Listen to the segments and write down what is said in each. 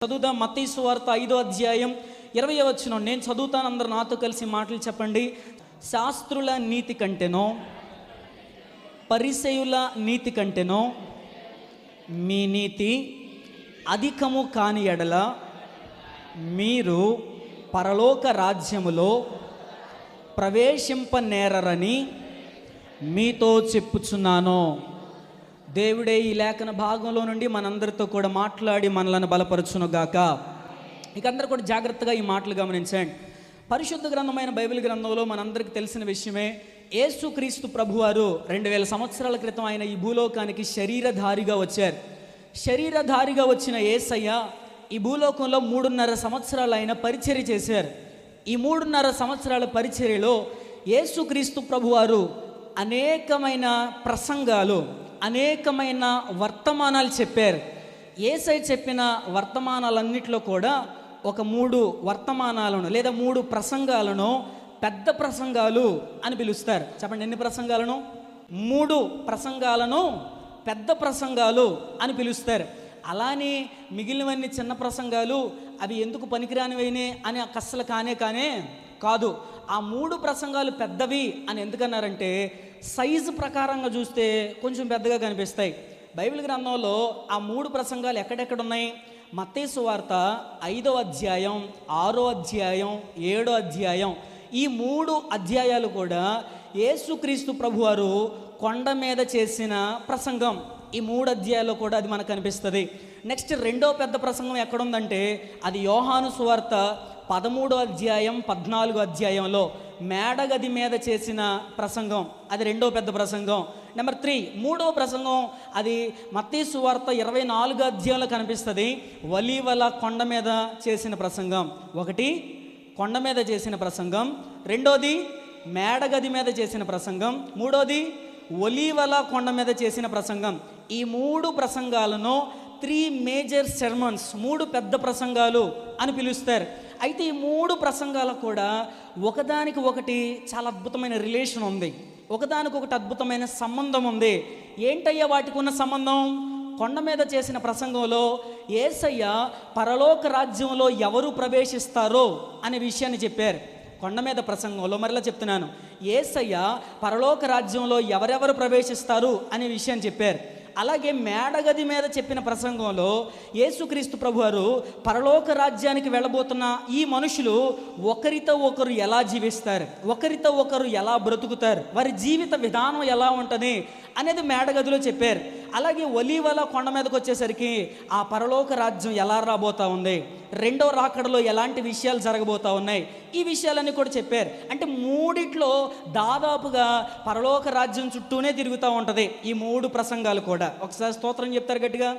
చదువుదాం. మత్తయి సువార్త 5వ అధ్యాయం 20వ వచనం. నేను చదువుతాను, అందరూ నాతో కలిసి మాటలు చెప్పండి. శాస్త్రుల నీతి కంటేనో పరిసయ్యుల నీతి కంటేనో మీ నీతి అధికము కాని ఎడల మీరు పరలోక రాజ్యములో ప్రవేశింపనేరరని మీతో చెప్పుచున్నాను. దేవుడే ఈ లేఖన భాగంలో నుండి మనందరితో కూడా మాట్లాడి మనలను బలపరచునుగాక. ఇక అందరూ కూడా జాగ్రత్తగా ఈ మాటలు గమనించండి. పరిశుద్ధ గ్రంథమైన బైబిల్ గ్రంథంలో మనందరికీ తెలిసిన విషయమే, యేసుక్రీస్తు ప్రభువారు 2000 సంవత్సరాల క్రితం ఆయన ఈ భూలోకానికి శరీరధారిగా వచ్చారు. శరీరధారిగా వచ్చిన యేసయ్య ఈ భూలోకంలో 3.5 సంవత్సరాలు ఆయన పరిచర్య చేశారు. ఈ 3.5 సంవత్సరాల పరిచర్యలో యేసుక్రీస్తు ప్రభువారు అనేకమైన ప్రసంగాలు, అనేకమైన వర్తమానాలు చెప్పారు. యేసయ్య చెప్పిన వర్తమానాలన్నిటిలో కూడా ఒక 3 వర్తమానాలను లేదా 3 ప్రసంగాలను పెద్ద ప్రసంగాలు అని పిలుస్తారు. చెప్పండి, ఎన్ని ప్రసంగాలను? 3 ప్రసంగాలను పెద్ద ప్రసంగాలు అని పిలుస్తారు. అలానే మిగిలినవన్నీ చిన్న ప్రసంగాలు, అవి ఎందుకు పనికిరానివైనే అని అస్సలు కానే కాదు. ఆ 3 ప్రసంగాలు పెద్దవి అని ఎందుకన్నారంటే, సైజు ప్రకారంగా చూస్తే కొంచెం పెద్దగా కనిపిస్తాయి. బైబిల్ గ్రంథంలో ఆ 3 ప్రసంగాలు ఎక్కడెక్కడ ఉన్నాయి? మత్తయి సువార్త 5వ అధ్యాయం, 6వ అధ్యాయం, 7వ అధ్యాయం. ఈ 3 అధ్యాయాలు కూడా యేసుక్రీస్తు ప్రభువారు కొండ మీద చేసిన ప్రసంగం. ఈ 3 అధ్యాయాల్లో కూడా అది మనకు కనిపిస్తుంది. నెక్స్ట్ 2వ పెద్ద ప్రసంగం ఎక్కడుందంటే, అది యోహాను సువార్త 13వ అధ్యాయం, 14వ అధ్యాయంలో మేడగది మీద చేసిన ప్రసంగం. అది 2వ పెద్ద ప్రసంగం. నెంబర్ 3, 3వ ప్రసంగం అది మత్తయి సువార్త 24వ అధ్యాయంలో కనిపిస్తుంది. ఒలీవల కొండ మీద చేసిన ప్రసంగం. 1 కొండ మీద చేసిన ప్రసంగం, 2వది మేడగది మీద చేసిన ప్రసంగం, 3వది ఒలీవల కొండ మీద చేసిన ప్రసంగం. ఈ 3 ప్రసంగాలను 3 మేజర్ సెర్మన్స్, 3 పెద్ద ప్రసంగాలు అని పిలుస్తారు. అయితే ఈ 3 ప్రసంగాలకు కూడా ఒకదానికి ఒకటి చాలా అద్భుతమైన రిలేషన్ ఉంది, ఒకదానికొకటి అద్భుతమైన సంబంధం ఉంది. ఏంటయ్యా వాటికి ఉన్న సంబంధం? కొండ మీద చేసిన ప్రసంగంలో యేసయ్య పరలోక రాజ్యంలో ఎవరు ప్రవేశిస్తారో అనే విషయాన్ని చెప్పారు. కొండ మీద ప్రసంగంలో మరలా చెప్తున్నాను, యేసయ్య పరలోక రాజ్యంలో ఎవరెవరు ప్రవేశిస్తారు అనే విషయాన్ని చెప్పారు. అలాగే మేడగది మీద చెప్పిన ప్రసంగంలో యేసుక్రీస్తు ప్రభువారు పరలోక రాజ్యానికి వెళ్ళబోతున్న ఈ మనుషులు ఒకరితో ఒకరు ఎలా జీవిస్తారు, ఒకరితో ఒకరు ఎలా బ్రతుకుతారు, వారి జీవిత విధానం ఎలా ఉంటుంది అనేది మేడగదిలో చెప్పారు. అలాగే ఒలీవల కొండ మీదకి వచ్చేసరికి ఆ పరలోక రాజ్యం ఎలా రాబోతా ఉంది, 2వ రాకడలో ఎలాంటి విషయాలు జరగబోతా ఉన్నాయి, ఈ విషయాలన్నీ కూడా చెప్పారు. అంటే 3 దాదాపుగా పరలోక రాజ్యం చుట్టూనే తిరుగుతూ ఉంటుంది ఈ 3 ప్రసంగాలు కూడా. ఒకసారి స్తోత్రం చెప్తారు గట్టిగా,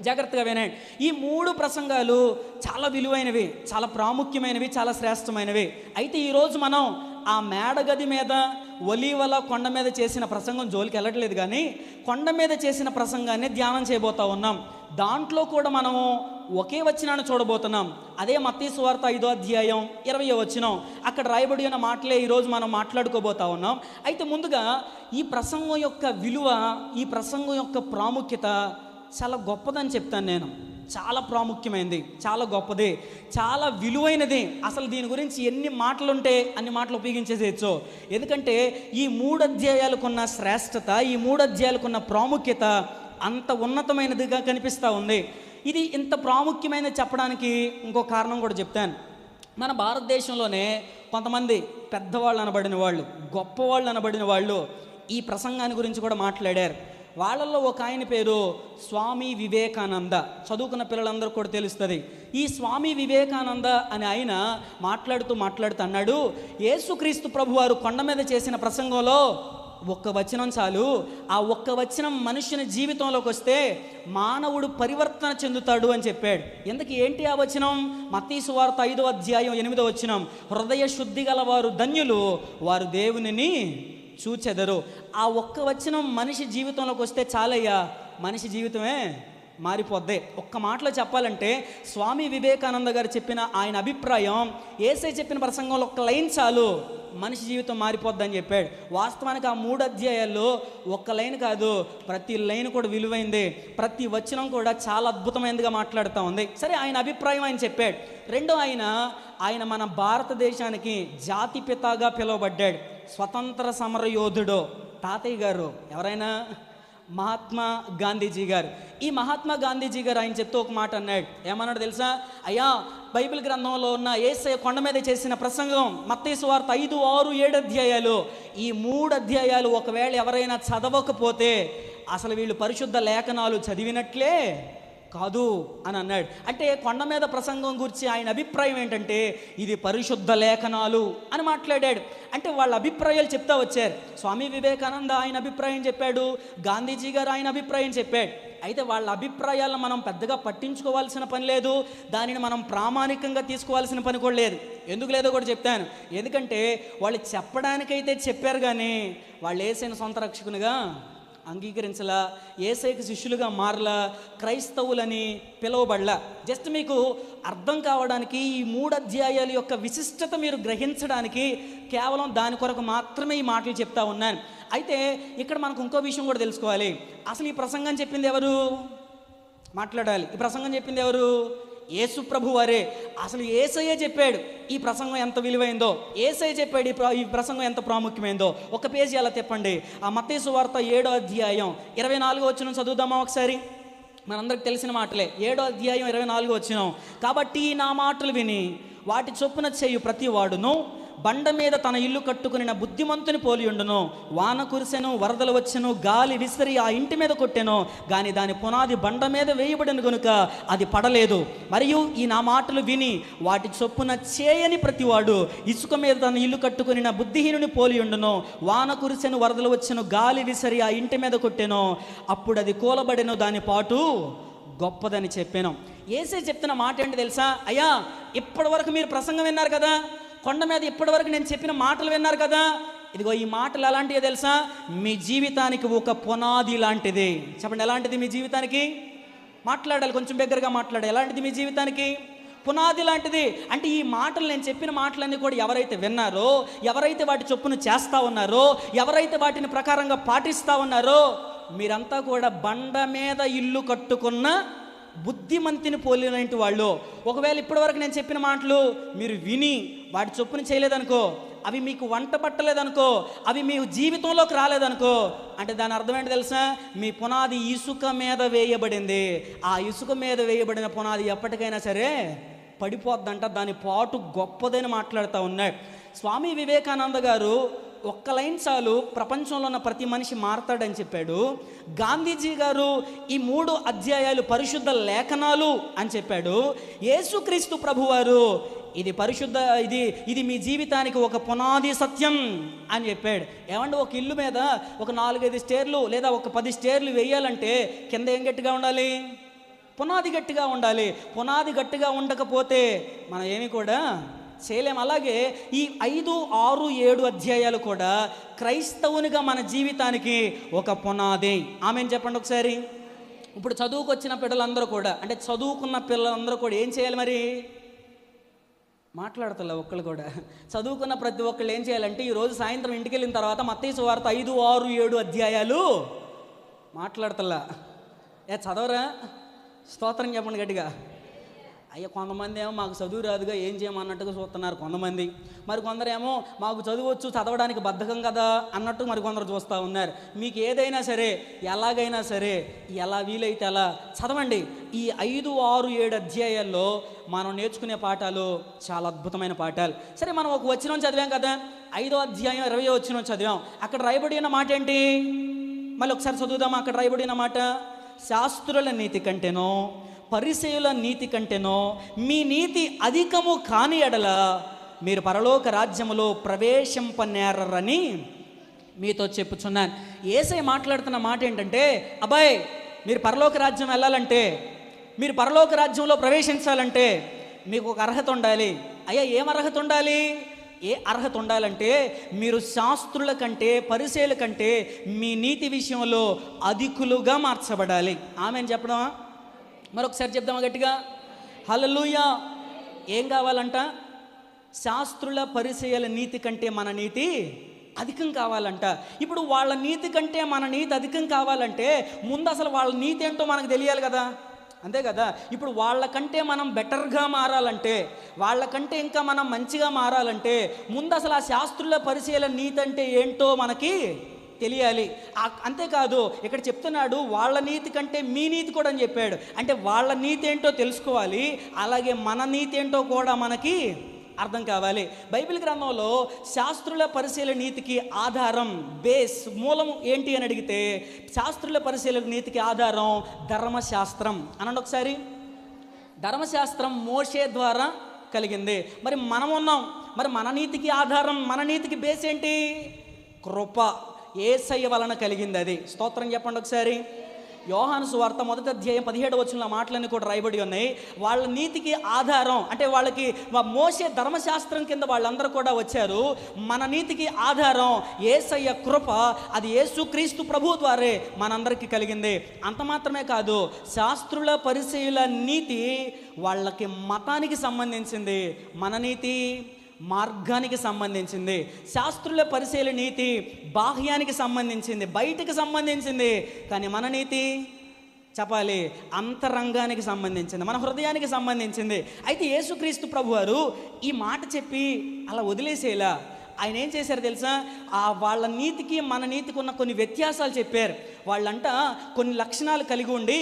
జాగ్రత్తగా వినండి. ఈ 3 ప్రసంగాలు చాలా విలువైనవి, చాలా ప్రాముఖ్యమైనవి, చాలా శ్రేష్టమైనవి. అయితే ఈరోజు మనం ఆ మేడగది మీద, ఒలీవల కొండ మీద చేసిన ప్రసంగం జోలికి వెళ్ళట్లేదు, కానీ కొండ మీద చేసిన ప్రసంగాన్ని ధ్యానం చేయబోతా ఉన్నాం. దాంట్లో కూడా మనము ఒకే వచనాన్ని చూడబోతున్నాం. అదే మత్తయి సువార్త 5వ అధ్యాయం 20వ వచనం. అక్కడ రాయబడి ఉన్న మాటలే ఈరోజు మనం మాట్లాడుకోబోతా ఉన్నాం. అయితే ముందుగా ఈ ప్రసంగం యొక్క విలువ, ఈ ప్రసంగం యొక్క ప్రాముఖ్యత చాలా గొప్పదని చెప్తాను నేను. చాలా ప్రాముఖ్యమైనది, చాలా గొప్పది, చాలా విలువైనది. అసలు దీని గురించి ఎన్ని మాటలు ఉంటే అన్ని మాటలు ఉపయోగించేసేయచ్చు. ఎందుకంటే ఈ 3 అధ్యాయాలకున్న శ్రేష్టత, ఈ 3 అధ్యాయాలకున్న ప్రాముఖ్యత అంత ఉన్నతమైనదిగా కనిపిస్తూ ఉంది. ఇది ఇంత ప్రాముఖ్యమైన చెప్పడానికి ఇంకో కారణం కూడా చెప్తాను. మన భారతదేశంలోనే కొంతమంది పెద్దవాళ్ళు అనబడిన వాళ్ళు, గొప్పవాళ్ళు అనబడిన వాళ్ళు ఈ ప్రసంగాన్ని గురించి కూడా మాట్లాడారు. వాళ్ళల్లో ఒక ఆయన పేరు స్వామి వివేకానంద. చదువుకున్న పిల్లలందరూ కూడా తెలుస్తుంది. ఈ స్వామి వివేకానంద అనే ఆయన మాట్లాడుతూ అన్నాడు, యేసుక్రీస్తు ప్రభువారు కొండ మీద చేసిన ప్రసంగంలో ఒక్క వచనం చాలు, ఆ ఒక్క వచనం మనుషుని జీవితంలోకి వస్తే మానవుడు పరివర్తన చెందుతాడు అని చెప్పాడు. ఎందుకు ఏంటి ఆ వచనం? మత్తయి సువార్త 5వ అధ్యాయం 8వ వచనం, హృదయ శుద్ధి గల వారు ధన్యులు, వారు దేవునిని చూచెదరు. ఆ ఒక్క వచనం మనిషి జీవితంలోకి వస్తే చాలయ్యా, మనిషి జీవితమే మారిపోద్ది. ఒక్క మాటలో చెప్పాలంటే స్వామి వివేకానంద గారు చెప్పిన ఆయన అభిప్రాయం, యేసయ్య చెప్పిన ప్రసంగంలో ఒక్క లైన్ చాలు మనిషి జీవితం మారిపోద్దని చెప్పాడు. వాస్తవానికి ఆ 3 అధ్యాయాల్లో ఒక్క లైన్ కాదు, ప్రతి లైన్ కూడా విలువైంది, ప్రతి వచనం కూడా చాలా అద్భుతమైనదిగా మాట్లాడుతూ ఉంది. సరే, ఆయన అభిప్రాయం ఆయన చెప్పాడు. రెండో ఆయన మన భారతదేశానికి జాతిపితగా పిలువబడ్డాడు. స్వతంత్ర సమర యోధుడు తాతయ్య గారు ఎవరైనా? మహాత్మా గాంధీజీ గారు. ఈ మహాత్మా గాంధీజీ గారు ఆయన చెప్తూ ఒక మాట అన్నాడు. ఏమన్నాడు తెలుసా? అయ్యా, బైబిల్ గ్రంథంలో ఉన్న యేసయ్య కొండ మీద చేసిన ప్రసంగం మత్తయి సువార్త 5, 6, 7 అధ్యాయాలు, ఈ 3 అధ్యాయాలు ఒకవేళ ఎవరైనా చదవకపోతే అసలు వీళ్ళు పరిశుద్ధ లేఖనాలు చదివినట్లే కాదు అని అన్నాడు. అంటే కొండ మీద ప్రసంగం గురించి ఆయన అభిప్రాయం ఏంటంటే ఇది పరిశుద్ధ లేఖనాలు అని మాట్లాడాడు. అంటే వాళ్ళ అభిప్రాయాలు చెప్తా వచ్చారు. స్వామి వివేకానంద ఆయన అభిప్రాయం చెప్పాడు, గాంధీజీ గారు ఆయన అభిప్రాయం చెప్పాడు. అయితే వాళ్ళ అభిప్రాయాలను మనం పెద్దగా పట్టించుకోవాల్సిన పని లేదు, దానిని మనం ప్రామాణికంగా తీసుకోవాల్సిన పని కూడా లేదు. ఎందుకు లేదో కూడా చెప్తాను. ఎందుకంటే వాళ్ళు చెప్పడానికైతే చెప్పారు, కానీ వాళ్ళు యేసయ్యను సొంత రక్షకునిగా అంగీకరించలా, యేసయ్యకు శిష్యులుగా మారలా, క్రైస్తవులని పిలువబడలా. జస్ట్ మీకు అర్థం కావడానికి ఈ 3 అధ్యాయాల యొక్క విశిష్టత మీరు గ్రహించడానికి కేవలం దాని కొరకు మాత్రమే ఈ మాటలు చెప్తా ఉన్నాను. అయితే ఇక్కడ మనకు ఇంకో విషయం కూడా తెలుసుకోవాలి. అసలు ఈ ప్రసంగం చెప్పింది ఎవరు? మాట్లాడాలి. ఈ ప్రసంగం చెప్పింది ఎవరు? యేసు ప్రభు వారే. అసలు యేసయ్యే చెప్పాడు ఈ ప్రసంగం ఎంత విలువైందో, యేసయ్య చెప్పాడు ఈ ప్రసంగం ఎంత ప్రాముఖ్యమైందో. ఒక పేజీ అలా తిప్పండి. ఆ మత్తయి సువార్త 7వ అధ్యాయం 24వ వచనం చదువుదామా ఒకసారి? మనందరికి తెలిసిన మాటలే. 7వ అధ్యాయం 24వ వచనం. కాబట్టి నా మాటలు విని వాటి చొప్పున చేయు ప్రతి వాడును బండ మీద తన ఇల్లు కట్టుకుని బుద్ధిమంతుని పోలియుండును. వాన కురిసెను, వరదలు వచ్చెను, గాలి విసిరి ఆ ఇంటి మీద కొట్టెను, కానీ దాని పునాది బండ మీద వేయబడిన గనుక అది పడలేదు. మరియు ఈ నా మాటలు విని వాటి చొప్పున చేయని ప్రతివాడు ఇసుక మీద తన ఇల్లు కట్టుకుని బుద్ధిహీనుని పోలియుండును. వాన కురిసెను, వరదలు వచ్చెను, గాలి విసిరి ఆ ఇంటి మీద కొట్టెను, అప్పుడు అది కూలబడెను, దాని పాటు గొప్పదని చెప్పాను. యేసయ్య చెప్తున్న మాట ఏంటి తెలుసా? అయ్యా, ఇప్పటి వరకు మీరు ప్రసంగం విన్నారు కదా, కొండ మీద ఇప్పటి వరకు నేను చెప్పిన మాటలు విన్నారు కదా, ఇదిగో ఈ మాటలు ఎలాంటివో తెలుసా? మీ జీవితానికి ఒక పునాది లాంటిది. చెప్పండి, ఎలాంటిది మీ జీవితానికి? మాట్లాడాలి, కొంచెం దగ్గరగా మాట్లాడాలి. ఎలాంటిది మీ జీవితానికి? పునాది లాంటిది. అంటే ఈ మాటలు, నేను చెప్పిన మాటలన్నీ కూడా ఎవరైతే విన్నారో, ఎవరైతే వాటి చొప్పున చేస్తూ ఉన్నారో, ఎవరైతే వాటిని ప్రకారంగా పాటిస్తూ ఉన్నారో, మీరంతా కూడా బండ మీద ఇల్లు కట్టుకున్న బుద్ధిమంతిని పోలినటువంటి వాళ్ళు. ఒకవేళ ఇప్పటివరకు నేను చెప్పిన మాటలు మీరు విని వాటి చొప్పున చేయలేదనుకో, అవి మీకు వంట పట్టలేదనుకో, అవి మీ జీవితంలోకి రాలేదనుకో, అంటే దాని అర్థం ఏంటి తెలుసా? మీ పునాది ఇసుక మీద వేయబడింది. ఆ ఇసుక మీద వేయబడిన పునాది ఎప్పటికైనా సరే పడిపోద్దంట, దాని పాటు గొప్పదని మాట్లాడుతూ ఉన్నాడు. స్వామి వివేకానంద గారు ఒక్క లైన్ చాలు ప్రపంచంలో ఉన్న ప్రతి మనిషి మారతాడని చెప్పాడు. గాంధీజీ గారు ఈ 3 అధ్యాయాలు పరిశుద్ధ లేఖనాలు అని చెప్పాడు. యేసుక్రీస్తు ప్రభువారు ఇది పరిశుద్ధ, ఇది మీ జీవితానికి ఒక పునాది సత్యం అని చెప్పాడు. ఏమంటే ఒక ఇల్లు మీద ఒక 4-5 స్టేర్లు లేదా ఒక 10 స్టేర్లు వేయాలంటే కింద ఏం గట్టిగా ఉండాలి? పునాది గట్టిగా ఉండాలి. పునాది గట్టిగా ఉండకపోతే మనం ఏమి కూడా చేయలేం. అలాగే ఈ 5, 6, 7 అధ్యాయాలు కూడా క్రైస్తవునిగా మన జీవితానికి ఒక పునాది. ఆమెను చెప్పండి ఒకసారి. ఇప్పుడు చదువుకొచ్చిన పిల్లలందరూ కూడా, అంటే చదువుకున్న పిల్లలందరూ కూడా ఏం చేయాలి మరి? మాట్లాడతలే ఒక్కళ్ళు కూడా. చదువుకున్న ప్రతి ఒక్కళ్ళు ఏం చేయాలంటే ఈరోజు సాయంత్రం ఇంటికి వెళ్ళిన తర్వాత మత్తయి సువార్త 5, 6, 7 అధ్యాయాలు మాట్లాడతలా. చదవరా? స్తోత్రం చెప్పండి గట్టిగా. అయ్యా, కొంతమంది ఏమో మాకు చదువు రాదుగా ఏం చేయమన్నట్టుగా చూస్తున్నారు కొంతమంది. మరి కొందరేమో మాకు చదువచ్చు, చదవడానికి బద్ధకం కదా అన్నట్టు మరి కొందరు చూస్తూ ఉన్నారు. మీకు ఏదైనా సరే, ఎలాగైనా సరే, ఎలా వీలైతే అలా చదవండి. ఈ 5, 6, 7 అధ్యాయాల్లో మనం నేర్చుకునే పాఠాలు చాలా అద్భుతమైన పాఠాలు. సరే, మనం ఒక వచనం చదివాం కదా, 5వ అధ్యాయం 20వ వచనం చదివాం. అక్కడ రాయబడిన మాట ఏంటి? మళ్ళీ ఒకసారి చదువుదామా? అక్కడ రాయబడిన మాట, శాస్త్రుల నీతి కంటేనో పరిసయ్యుల నీతి కంటేనో మీ నీతి అధికము కాని ఎడల మీరు పరలోక రాజ్యములో ప్రవేశింపనేరని మీతో చెప్పుచున్నాను. యేసయ్య మాట్లాడుతున్న మాట ఏంటంటే, అబ్బాయి, మీరు పరలోక రాజ్యం వెళ్ళాలంటే, మీరు పరలోక రాజ్యంలో ప్రవేశించాలంటే మీకు ఒక అర్హత ఉండాలి. అయ్యా, ఏం అర్హత ఉండాలి? ఏ అర్హత ఉండాలంటే మీరు శాస్త్రుల కంటే, పరిసయ్యుల కంటే మీ నీతి విషయంలో అధికులుగా మార్చబడాలి. ఆమెను చెప్పడమా? మరొకసారి చెప్దామా గట్టిగా, హల్లెలూయా. ఏం కావాలంట? శాస్త్రుల పరిచయాల నీతి కంటే మన నీతి అధికం కావాలంట. ఇప్పుడు వాళ్ళ నీతి కంటే మన నీతి అధికం కావాలంటే ముందు అసలు వాళ్ళ నీతి ఏంటో మనకు తెలియాలి కదా, అంతే కదా. ఇప్పుడు వాళ్ళకంటే మనం బెటర్గా మారాలంటే, వాళ్ళకంటే ఇంకా మనం మంచిగా మారాలంటే ముందు అసలు ఆ శాస్త్రుల పరిచయాల నీతి అంటే ఏంటో మనకి తెలియాలి. అంతేకాదు ఇక్కడ చెప్తున్నాడు వాళ్ళ నీతి కంటే మీ నీతి కూడా అని చెప్పాడు. అంటే వాళ్ళ నీతి ఏంటో తెలుసుకోవాలి, అలాగే మన నీతి ఏంటో కూడా మనకి అర్థం కావాలి. బైబిల్ గ్రంథంలో శాస్త్రుల పరిశీలన నీతికి ఆధారం, బేస్, మూలం ఏంటి అని అడిగితే శాస్త్రుల పరిశీలన నీతికి ఆధారం ధర్మశాస్త్రం. అనండి ఒకసారి. ధర్మశాస్త్రం మోషే ద్వారా కలిగింది. మరి మనం ఉన్నాం, మరి మన నీతికి ఆధారం, మన నీతికి బేస్ ఏంటి? కృప, యేసయ్య వలన కలిగింది. అది స్తోత్రం చెప్పండి ఒకసారి. యోహాను సువార్త 1వ అధ్యాయం 17వ వచనంలో మాటలన్నీ కూడా రాయబడి ఉన్నాయి. వాళ్ళ నీతికి ఆధారం అంటే వాళ్ళకి మోషే ధర్మశాస్త్రం కింద వాళ్ళందరూ కూడా వచ్చారు. మన నీతికి ఆధారం యేసయ్య కృప, అది యేసుక్రీస్తు ప్రభు ద్వారే మనందరికీ కలిగింది. అంత మాత్రమే కాదు, శాస్త్రుల పరిచయుల నీతి వాళ్ళకి మతానికి సంబంధించింది, మన నీతి మార్గానికి సంబంధించింది. శాస్త్రుల పరిశీలన నీతి బాహ్యానికి సంబంధించింది, బయటికి సంబంధించింది. కానీ మన నీతి చెప్పాలి అంతరంగానికి సంబంధించింది, మన హృదయానికి సంబంధించింది. అయితే యేసుక్రీస్తు ప్రభువారు ఈ మాట చెప్పి అలా వదిలేసేలా ఆయన ఏం చేశారు తెలుసా? వాళ్ళ నీతికి మన నీతికి ఉన్న కొన్ని వ్యత్యాసాలు చెప్పారు. వాళ్ళంట కొన్ని లక్షణాలు కలిగి ఉండి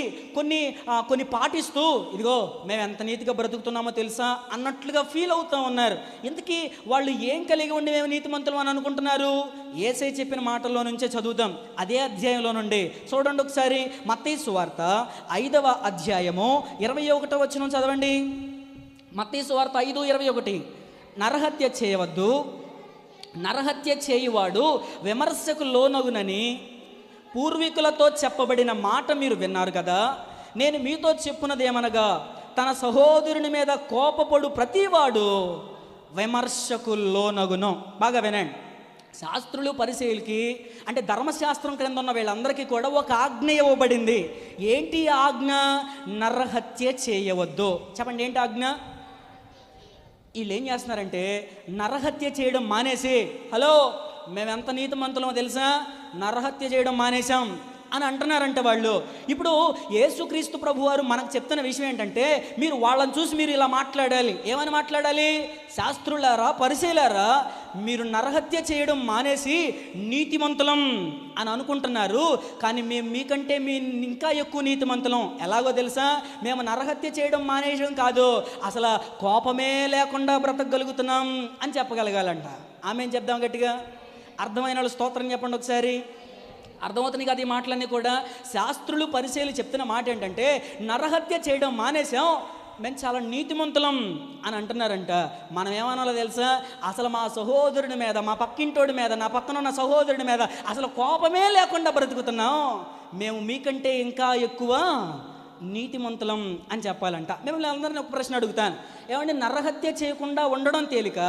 కొన్ని పాటిస్తూ, ఇదిగో మేము ఎంత నీతిగా బ్రతుకుతున్నామో తెలుసా అన్నట్లుగా ఫీల్ అవుతూ ఉన్నారు. ఇంతకీ వాళ్ళు ఏం కలిగి ఉండి మేము నీతిమంతులు అని అనుకుంటున్నారు? యేసయ్య చెప్పిన మాటల్లో నుంచే చదువుతాం, అదే అధ్యాయంలో నుండి చూడండి ఒకసారి. మత్తయి సువార్త 5వ అధ్యాయము 21వ వచనం చదవండి. మత్తయి సువార్త 5:21. నరహత్య చేయవద్దు, నరహత్య చేయువాడు విమర్శకు లోనగునని పూర్వీకులతో చెప్పబడిన మాట మీరు విన్నారు కదా. నేను మీతో చెప్పున్నదేమనగా, తన సహోదరుని మీద కోపపడు ప్రతివాడు విమర్శకు లోనగును. బాగా వినండి. శాస్త్రులు పరిశీలికి అంటే ధర్మశాస్త్రం క్రింద ఉన్న వీళ్ళందరికీ కూడా ఒక ఆజ్ఞ ఇవ్వబడింది. ఏంటి ఆజ్ఞ? నరహత్య చేయవద్దు. చెప్పండి, ఏంటి ఆజ్ఞ? వీళ్ళు ఏం చేస్తున్నారంటే నరహత్య చేయడం మానేసి, హలో మేమెంత నీతిమంతులమో తెలుసా, నరహత్య చేయడం మానేశాం అని అంటున్నారంట వాళ్ళు. ఇప్పుడు యేసుక్రీస్తు ప్రభువారు మనకు చెప్తున్న విషయం ఏంటంటే, మీరు వాళ్ళని చూసి మీరు ఇలా మాట్లాడాలి. ఏమని మాట్లాడాలి? శాస్త్రులారా, పరిశీలారా, మీరు నరహత్య చేయడం మానేసి నీతిమంతులం అని అనుకుంటున్నారు, కానీ మేము మీకంటే ఇంకా ఎక్కువ నీతిమంతులం. ఎలాగో తెలుసా? మేము నరహత్య చేయడం మానేయడం కాదు, అసలు కోపమే లేకుండా బ్రతకగలుగుతున్నాం అని చెప్పగలగాలంట. ఆమె చెప్దాం గట్టిగా. అర్థమైన వాళ్ళు స్తోత్రం చెప్పండి ఒకసారి. అర్థమవుతుంది కదా ఈ మాటలన్నీ కూడా. శాస్త్రులు పరిశీలి చెప్తున్న మాట ఏంటంటే, నరహత్య చేయడం మానేసాం, మేము చాలా నీతిమంతులం అని అంటున్నారంట. మనం ఏమనాలో తెలుసా? అసలు మా సహోదరుని మీద, మా పక్కింటోడి మీద, నా పక్కన ఉన్న సహోదరుని మీద అసలు కోపమే లేకుండా బ్రతుకుతున్నాం, మేము మీకంటే ఇంకా ఎక్కువ నీతిమంతులం అని చెప్పాలంట. మిమ్మల్ని అందరినీ ఒక ప్రశ్న అడుగుతాను, ఏమంటే నరహత్య చేయకుండా ఉండడం తేలిక,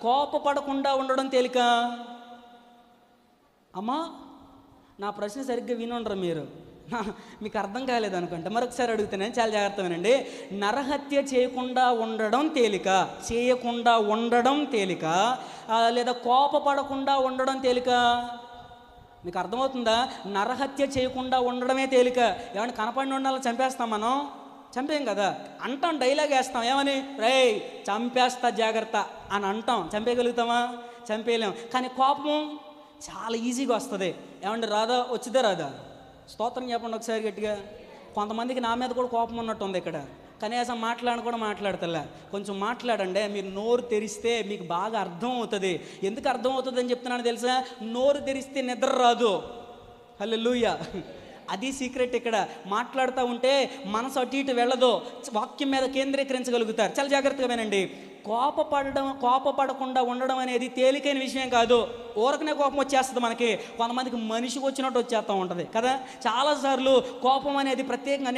కోపపడకుండా ఉండడం తేలిక? అమ్మా, నా ప్రశ్న సరిగ్గా వినుండరు మీరు, మీకు అర్థం కాలేదు అనుకుంటా. మరొకసారి అడుగుతున్నాను, చాలా జాగ్రత్త వినండి. నరహత్య చేయకుండా ఉండడం తేలిక, చేయకుండా ఉండడం తేలిక, లేదా కోపపడకుండా ఉండడం తేలిక? మీకు అర్థమవుతుందా? నరహత్య చేయకుండా ఉండడమే తేలిక. ఏమన్నా కనపడిన ఉండాలని చంపేస్తాం మనం? చంపేం కదా. అంటాం, డైలాగ్ వేస్తాం, ఏమని? రేయ్ చంపేస్తా జాగ్రత్త అని అంటాం. చంపేయగలుగుతామా? చంపేయలేం. కానీ కోపం చాలా ఈజీగా వస్తుంది. ఏమంటే రాదా? వచ్చిద్దా రాదా? స్తోత్రం చెప్పండి ఒకసారి గట్టిగా. కొంతమందికి నా మీద కూడా కోపం ఉన్నట్టు ఉంది ఇక్కడ. కనీసం కూడా మాట్లాడతలే. కొంచెం మాట్లాడండి. మీరు నోరు తెరిస్తే మీకు బాగా అర్థం అవుతుంది. ఎందుకు అర్థం అవుతుంది అని చెప్తున్నాను తెలుసా? నోరు తెరిస్తే నిద్ర రాదు. హల్లెలూయా. అది సీక్రెట్. ఇక్కడ మాట్లాడుతూ ఉంటే మనసు అటు ఇటు వెళ్ళదు, వాక్యం మీద కేంద్రీకరించగలుగుతారు. చాలా జాగ్రత్తగా వినండి. కోపపడకుండా ఉండడం అనేది తేలికైన విషయం కాదు. ఊరకనే కోపం వచ్చేస్తుంది మనకి. కొంతమందికి మనిషికి వచ్చినట్టు వచ్చేస్తూ ఉంటుంది కదా. చాలాసార్లు కోపం అనేది ప్రత్యేకంగా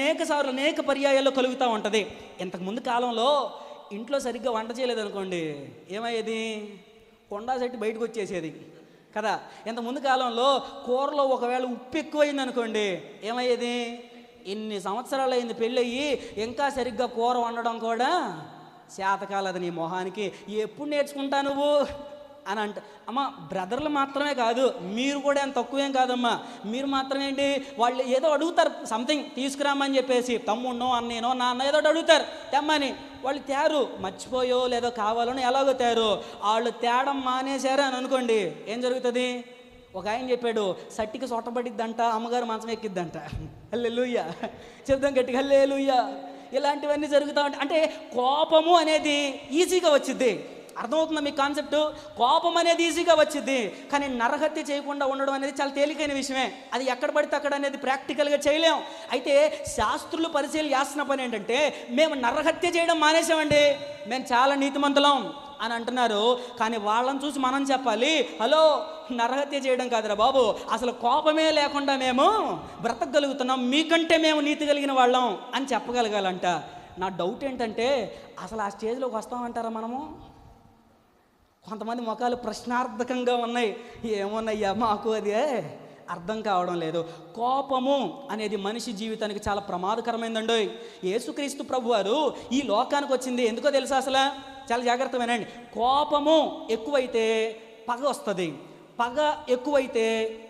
అనేక పర్యాయాల్లో కలుగుతూ ఉంటుంది. ఇంతకుముందు కాలంలో ఇంట్లో సరిగ్గా వంట చేయలేదు అనుకోండి, ఏమయ్యేది? కొండా సెట్టి బయటకు వచ్చేసేది కదా. ఇంతకుముందు కాలంలో కూరలో ఒకవేళ ఉప్పు ఎక్కువైంది అనుకోండి, ఏమయ్యేది? ఇన్ని సంవత్సరాలు అయింది పెళ్ళయ్యి, ఇంకా సరిగ్గా కూర వండడం కూడా చేతకాలదు నీ మొహానికి, ఎప్పుడు నేర్చుకుంటా నువ్వు అని అంట. అమ్మ, బ్రదర్లు మాత్రమే కాదు, మీరు కూడా ఏం తక్కువేం కాదమ్మా. మీరు మాత్రమే ఏంటి, వాళ్ళు ఏదో అడుగుతారు, సంథింగ్ తీసుకురామని చెప్పేసి, తమ్ముడినో అన్నయ్యనో నాన్న ఏదో అడుగుతారు తెమ్మని, వాళ్ళు తేరు, మర్చిపోయో లేదో కావాలని ఎలాగో తేరు. వాళ్ళు తేడం మానేశారు అని అనుకోండి, ఏం జరుగుతుంది? ఒక ఆయన చెప్పాడు, సట్టికి సొట్టబడిద్దంట, అమ్మగారు మంచం ఎక్కిద్దంట. హల్లెలూయా చెప్దాం గట్టిగా, హల్లెలూయా. ఇలాంటివన్నీ జరుగుతూ ఉంటాయి. అంటే కోపము అనేది ఈజీగా వచ్చింది. అర్థమవుతుందా మీకు కాన్సెప్ట్? కోపం అనేది ఈజీగా వచ్చింది, కానీ నరహత్య చేయకుండా ఉండడం అనేది చాలా తేలికైన విషయమే. అది ఎక్కడ పడితే అక్కడ అనేది ప్రాక్టికల్గా చేయలేం. అయితే శాస్త్రులు పరిశీలన చేస్తున్న పని ఏంటంటే, మేము నరహత్య చేయడం మానేసామండి, మేము చాలా నీతిమంతులం అని అంటున్నారు. కానీ వాళ్ళని చూసి మనం చెప్పాలి, హలో, నరహత్య చేయడం కాదురా బాబు, అసలు కోపమే లేకుండా మేము బ్రతకగలుగుతున్నాం, మీకంటే మేము నీతి కలిగిన వాళ్ళం అని చెప్పగలగాలంట. నా డౌట్ ఏంటంటే, అసలు ఆ స్టేజ్లోకి వస్తామంటారా మనము? కొంతమంది ముఖాలు ప్రశ్నార్థకంగా ఉన్నాయి. ఏమోనయ్యా మాకు అది అర్థం కావడం లేదు. కోపము అనేది మనిషి జీవితానికి చాలా ప్రమాదకరమైందండి. యేసుక్రీస్తు ప్రభువారు ఈ లోకానికి వచ్చింది ఎందుకో తెలుసా? అసలు చాలా జాగ్రత్తగా వినండి. కోపము ఎక్కువైతే పగ వస్తుంది, పగ ఎక్కువైతే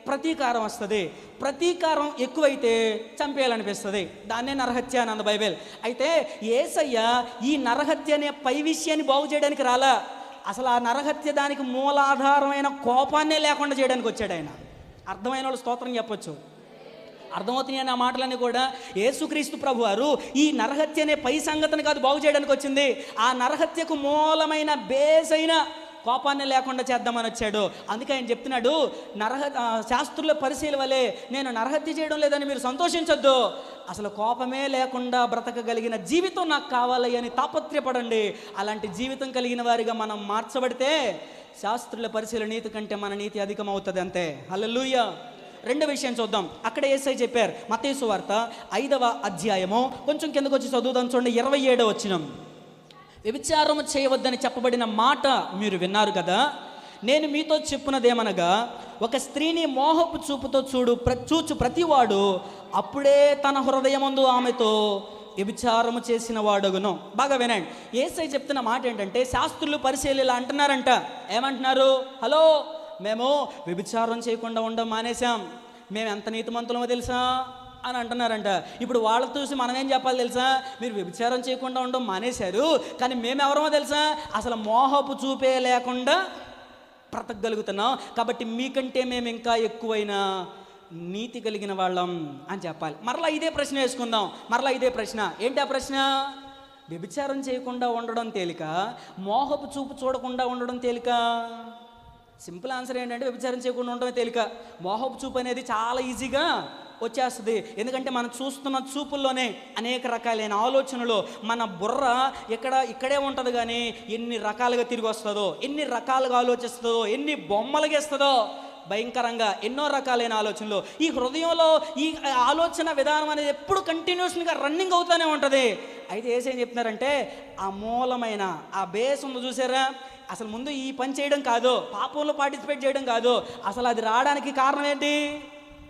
ప్రతీకారం వస్తుంది, ప్రతీకారం ఎక్కువైతే చంపేయాలనిపిస్తుంది. దాన్నే నరహత్య అని అంది బైబిల్. అయితే యేసయ్య ఈ నరహత్య అనే పై విషయాన్ని బాగు చేయడానికి రాలా, అసలు ఆ నరహత్య దానికి మూలాధారమైన కోపాన్నే లేకుండా చేయడానికి వచ్చాడు ఆయన. అర్థమైన వాళ్ళు స్తోత్రం చెప్పొచ్చు. అర్థమవుతున్నాయి నా మాటలన్నీ కూడా. యేసుక్రీస్తు ప్రభువారు ఈ నరహత్య అనే పై సంగతిని కాదు బాగు చేయడానికి వచ్చింది, ఆ నరహత్యకు మూలమైన బేస్ అయిన కోపాన్ని లేకుండా చేద్దామని వచ్చాడు. అందుకే ఆయన చెప్తున్నాడు, శాస్త్రుల పరిశీలన వలె నేను నరహత్య చేయడం లేదని మీరు సంతోషించొద్దు, అసలు కోపమే లేకుండా బ్రతకగలిగిన జీవితం నాకు కావాలి అని తాపత్రయపడండి. అలాంటి జీవితం కలిగిన వారిగా మనం మార్చబడితే శాస్త్రుల పరిశీలన నీతి కంటే మన నీతి అధికమవుతుంది అంతే. హల్లెలూయా. రెండో విషయం చూద్దాం. అక్కడ యేసయ్య చెప్పారు, మత్తయి సువార్త 5వ అధ్యాయము కొంచెం కిందకు వచ్చి చదువుదాం చూడండి, 27వ వచనం. వ్యభిచారము చేయవద్దని చెప్పబడిన మాట మీరు విన్నారు కదా, నేను మీతో చెప్పున్నదేమనగా, ఒక స్త్రీని మోహపు చూపుతో చూచు ప్రతివాడు అప్పుడే తన హృదయమందు ఆమెతో వ్యభిచారము చేసిన వాడుగును. బాగా వినండి, యేసయ్య చెప్తున్న మాట ఏంటంటే, శాస్త్రులు పరిశీలన అంటున్నారంట. ఏమంటున్నారు? హలో, మేము వ్యభిచారం చేయకుండా ఉండడం మానేశాం, మేము ఎంత నీతిమంతులమో తెలుసా అని అంటున్నారంట. ఇప్పుడు వాళ్ళని చూసి మనం ఏం చెప్పాలి తెలుసా? మీరు వ్యభిచారం చేయకుండా ఉండడం మానేశారు, కానీ మేమెవరమో తెలుసా? అసలు మోహపు చూపే లేకుండా బ్రతకగలుగుతున్నాం, కాబట్టి మీకంటే మేము ఇంకా ఎక్కువైన నీతి కలిగిన వాళ్ళం అని చెప్పాలి. మరలా ఇదే ప్రశ్న వేసుకుందాం. మరలా ఇదే ప్రశ్న. ఏంటి ఆ ప్రశ్న? వ్యభిచారం చేయకుండా ఉండడం తేలిక, మోహపు చూపు చూడకుండా ఉండడం తేలిక? సింపుల్ ఆన్సర్ ఏంటంటే, వ్యభిచారం చేయకుండా ఉండడమే తేలిక. మోహపు చూపు అనేది చాలా ఈజీగా వచ్చేస్తుంది. ఎందుకంటే మనం చూస్తున్న చూపుల్లోనే అనేక రకాలైన ఆలోచనలు, మన బుర్ర ఇక్కడే ఉంటుంది, కానీ ఎన్ని రకాలుగా తిరిగి వస్తుందో, ఎన్ని రకాలుగా ఆలోచిస్తుందో, ఎన్ని బొమ్మలుగా ఇస్తుందో, భయంకరంగా ఎన్నో రకాలైన ఆలోచనలు. ఈ హృదయంలో ఈ ఆలోచన విధానం అనేది ఎప్పుడు కంటిన్యూస్గా రన్నింగ్ అవుతూనే ఉంటుంది. అయితే ఏం చెప్తున్నారంటే, ఆ మూలమైన ఆ బేస్ ఉందో చూసారా, అసలు ముందు ఈ పని చేయడం కాదు, పాపంలో పార్టిసిపేట్ చేయడం కాదు, అసలు అది రావడానికి కారణం ఏంటి?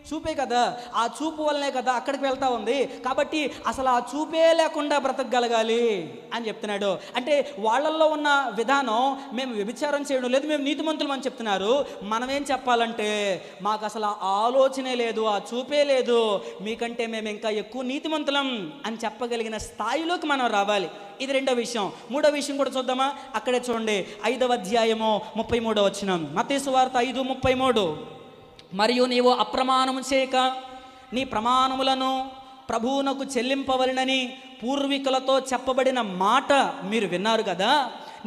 చూపే కదా. ఆ చూపు వల్లనే కదా అక్కడికి వెళ్తా ఉంది. కాబట్టి అసలు ఆ చూపే లేకుండా బ్రతకగలగాలి అని చెప్తున్నాడు. అంటే వాళ్ళల్లో ఉన్న విధానం, మేము వ్యభిచారం చేయడం లేదు, మేము నీతిమంతులం అని చెప్తున్నారు. మనమేం చెప్పాలంటే, మాకు అసలు ఆ ఆలోచనే లేదు, ఆ చూపే లేదు, మీకంటే మేము ఇంకా ఎక్కువ నీతిమంతులం అని చెప్పగలిగిన స్థాయిలోకి మనం రావాలి. ఇది రెండో విషయం. మూడో విషయం కూడా చూద్దామా? అక్కడే చూడండి, 5వ అధ్యాయము 33వ వచనం. మత్తయి సువార్త 5:33. మరియు నీవు అప్రమాణము చేయక నీ ప్రమాణములను ప్రభువునకు చెల్లింపవలెనని పూర్వీకులతో చెప్పబడిన మాట మీరు విన్నారు కదా,